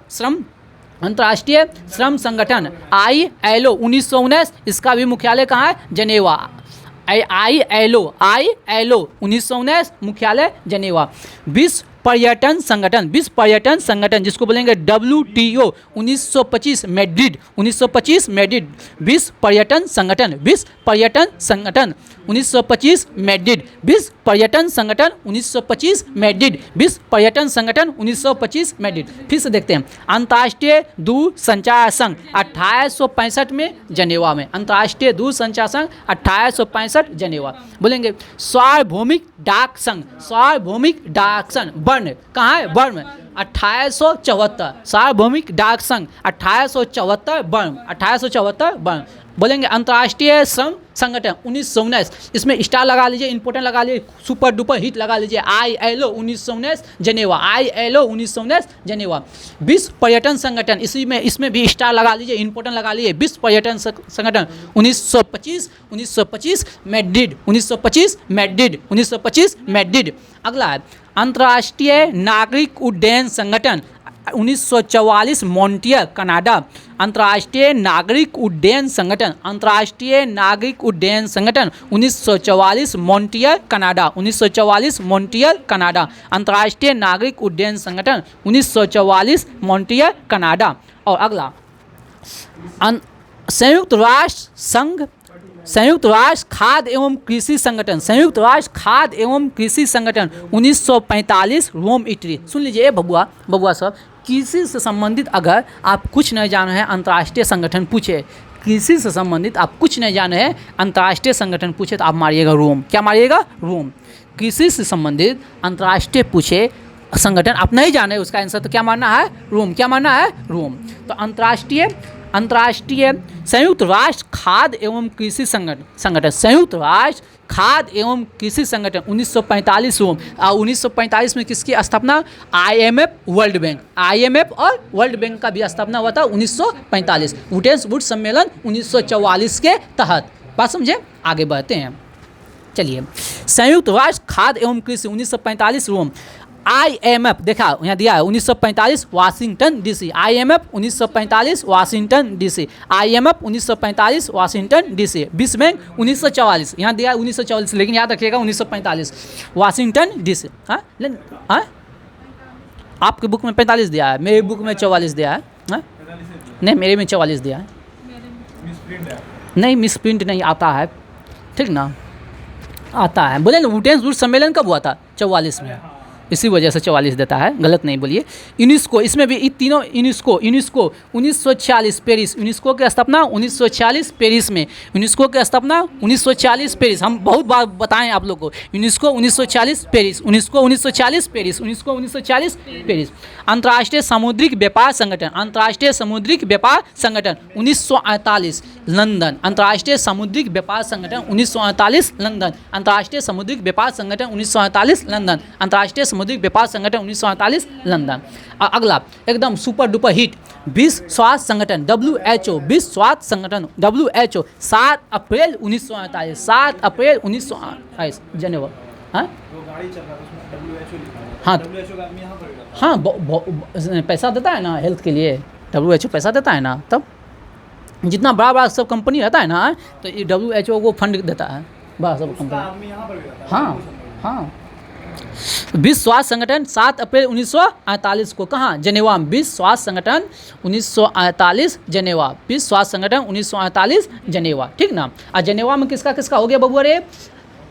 Speaker 1: श्रम संगठन ILO 1919, इसका भी मुख्यालय कहाँ है? जनेवा। ILO 1919, मुख्यालय जनेवा। विश्व पर्यटन संगठन, विश्व पर्यटन संगठन जिसको बोलेंगे WTO 1925 मैड्रिड, 1925 मैड्रिड। विश्व पर्यटन संगठन, विश्व पर्यटन संगठन 1925 मैड्रिड, विश्व पर्यटन संगठन 1925 मैड्रिड, विश्व पर्यटन संगठन 1925 मैड्रिड। फिर से देखते हैं, अंतर्राष्ट्रीय दूरसंचार संघ 1865 में जनेवा में, अंतर्राष्ट्रीय दूरसंचार संघ 1865 जनेवा। बोलेंगे सार्वभौमिक डाक संघ, सार्वभौमिक डाक संघ बर्न, कहाँ है? बर्न, 1874। सार्वभौमिक डाक संघ 1874 बर्न, 1874 बर्न। बोलेंगे अंतर्राष्ट्रीय श्रम संगठन 1919, इसमें स्टार लगा लीजिए, इंपोर्टेंट लगा लीजिए, सुपर डुपर हिट लगा लीजिए। ILO 1919 जनेवा, ILO 1919 जनेवा। विश्व पर्यटन संगठन, इसमें भी स्टार लगा लीजिए, इंपोर्टेंट लगा लीजिए। विश्व पर्यटन संगठन 1925 मैड्रिड, 1925 मैड्रिड, 1925 मैड्रिड। अगला है अंतर्राष्ट्रीय नागरिक उड्डयन संगठन 1944 मॉन्ट्रियल कनाडा। अंतर्राष्ट्रीय नागरिक उड्डयन संगठन, अंतर्राष्ट्रीय नागरिक उड्डयन संगठन 1944 मॉन्ट्रियल कनाडा, 1944 मॉन्ट्रियल कनाडा। अंतर्राष्ट्रीय नागरिक उड्डयन संगठन 1944 मॉन्ट्रियल कनाडा। और अगला संयुक्त राष्ट्र संघ, संयुक्त राष्ट्र खाद्य एवं कृषि संगठन, संयुक्त राष्ट्र खाद्य एवं कृषि संगठन 1945 रोम इटली। सुन लीजिए बबुआ सब, कृषि से संबंधित अगर आप कुछ नहीं जाने हैं, अंतर्राष्ट्रीय संगठन पूछे, कृषि से संबंधित आप कुछ नहीं जाने हैं, अंतर्राष्ट्रीय संगठन पूछे तो आप मारिएगा रोम। क्या मारिएगा? रोम। कृषि से संबंधित अंतर्राष्ट्रीय पूछे संगठन आप नहीं जाने, उसका आंसर तो क्या मानना है? रोम। क्या मानना है? रोम। तो अंतर्राष्ट्रीय संयुक्त राष्ट्र खाद्य एवं कृषि संगठन, संयुक्त राष्ट्र खाद्य एवं कृषि संगठन 1945 रोम। और 1945 में किसकी स्थापना? IMF, वर्ल्ड बैंक, IMF और वर्ल्ड बैंक का भी स्थापना हुआ था 1945। वुटेन्सबर्ग सम्मेलन 1944 के तहत। बात समझे? आगे बढ़ते हैं, चलिए। संयुक्त राष्ट्र खाद्य एवं कृषि 1945 रोम। IMF देखा यहाँ दिया है 1945 Washington DC, IMF 1945 Washington DC, IMF 1945 Washington DC। विश्व बैंक 1944, यहाँ दिया है 1944, लेकिन याद रखिएगा 1945 वाशिंगटन DC। हाँ, आपके बुक में 45 दिया है, मेरे बुक में 44 दिया है। हाँ, नहीं मेरे में 44 दिया है, नहीं मिस प्रिंट नहीं आता है, ठीक ना, आता है। बोले ना वुटेन्सबर्ग सम्मेलन कब हुआ था? 44 में, इसी वजह से 44 देता है, गलत नहीं बोलिए। यूनेस्को, इसमें भी तीनों यूनेस्को 1946 पेरिस, यूनेस्को की स्थापना 1946 पेरिस में, यूनेस्को की स्थापना 1946 पेरिस। हम बहुत बार बताएं आप लोग को, UNESCO 1946 Paris, UNESCO 1946 Paris, UNESCO 1946 Paris. अंतर्राष्ट्रीय समुद्रिक व्यापार संगठन, अंतर्राष्ट्रीय समुद्रिक व्यापार संगठन 1948 लंदन, अंतर्राष्ट्रीय समुद्रिक व्यापार संगठन 1948 लंदन, अंतर्राष्ट्रीय समुद्रिक व्यापार संगठन 1948 लंदन, अंतर्राष्ट्रीय समुद्रिक व्यापार संगठन 1948 लंदन। और अगला एकदम सुपर डुपर हिट, विश्व स्वास्थ्य संगठन WHO, विश्व स्वास्थ्य संगठन WHO 7 अप्रैल 1948, 7 अप्रैल 1948 जनेवा। हाँ हाँ हाँ, पैसा देता है ना हेल्थ के लिए, WHO पैसा देता है ना, तब जितना बड़ा बड़ा सब कंपनी रहता है ना, तो ये WHO को फंड देता है, बड़ा सब कंपनी। हाँ हाँ, विश्व स्वास्थ्य संगठन 7 अप्रैल 1948 को कहाँ? जनेवा में। विश्व स्वास्थ्य संगठन 1948 जनेवा, विश्व स्वास्थ्य संगठन 1948 जनेवा, ठीक ना। और जनेवा में किसका किसका हो गया बबुआ रे?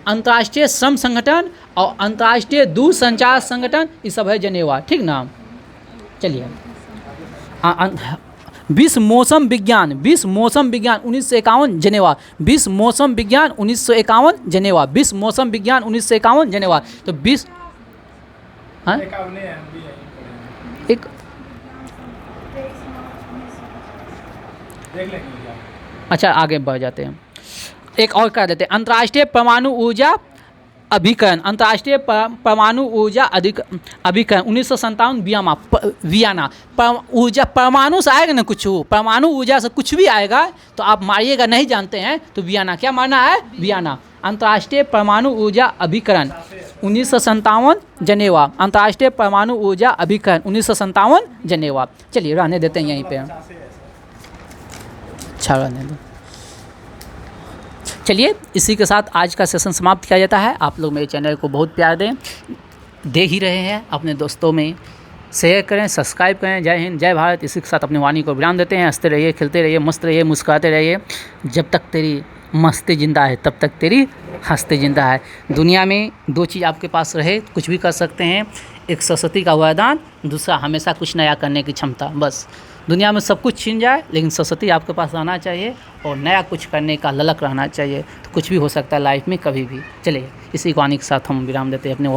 Speaker 1: अंतर्राष्ट्रीय श्रम संगठन और अंतर्राष्ट्रीय दूरसंचार संगठन, ये सब है जनेवा, ठीक ना। चलिए, विश्व मौसम विज्ञान, विश्व मौसम विज्ञान 1951 जनेवा, विश्व मौसम विज्ञान 1951 जनेवा, विश्व मौसम विज्ञान 1951 जनेवा। तो विश्व
Speaker 2: देख लेंगे क्या।
Speaker 1: अच्छा आगे बढ़ जाते हैं, एक और कर देते हैं। अंतर्राष्ट्रीय परमाणु ऊर्जा अभिकरण, अंतर्राष्ट्रीय परमाणु ऊर्जा अभिकरण 1957 वियना। ऊर्जा परमाणु से आएगा ना कुछ, परमाणु ऊर्जा से कुछ भी आएगा तो आप मारिएगा, नहीं जानते हैं तो वियना, क्या मारना है, वियना। अंतर्राष्ट्रीय परमाणु ऊर्जा अभिकरण 1957 जनेवा, अंतर्राष्ट्रीय परमाणु ऊर्जा अभिकरण 1957 जनेवा। चलिए रहने देते हैं यहीं पे, अच्छा रहने दो। चलिए इसी के साथ आज का सेशन समाप्त किया जाता है। आप लोग मेरे चैनल को बहुत प्यार दे ही रहे हैं, अपने दोस्तों में शेयर करें, सब्सक्राइब करें। जय हिंद, जय भारत। इसी के साथ अपनी वाणी को विराम देते हैं। हंसते रहिए, खेलते रहिए, मस्त रहिए, मुस्कुराते रहिए। जब तक तेरी मस्ती जिंदा है तब तक तेरी हंसते जिंदा है। दुनिया में दो चीज़ आपके पास रहे, कुछ भी कर सकते हैं, एक सरस्वती का वरदान, दूसरा हमेशा कुछ नया करने की क्षमता। बस दुनिया में सब कुछ छिन जाए लेकिन सरस्वती आपके पास रहना चाहिए और नया कुछ करने का ललक रहना चाहिए, तो कुछ भी हो सकता है लाइफ में कभी भी। चलिए इसी वाणी के साथ हम विराम देते हैं अपने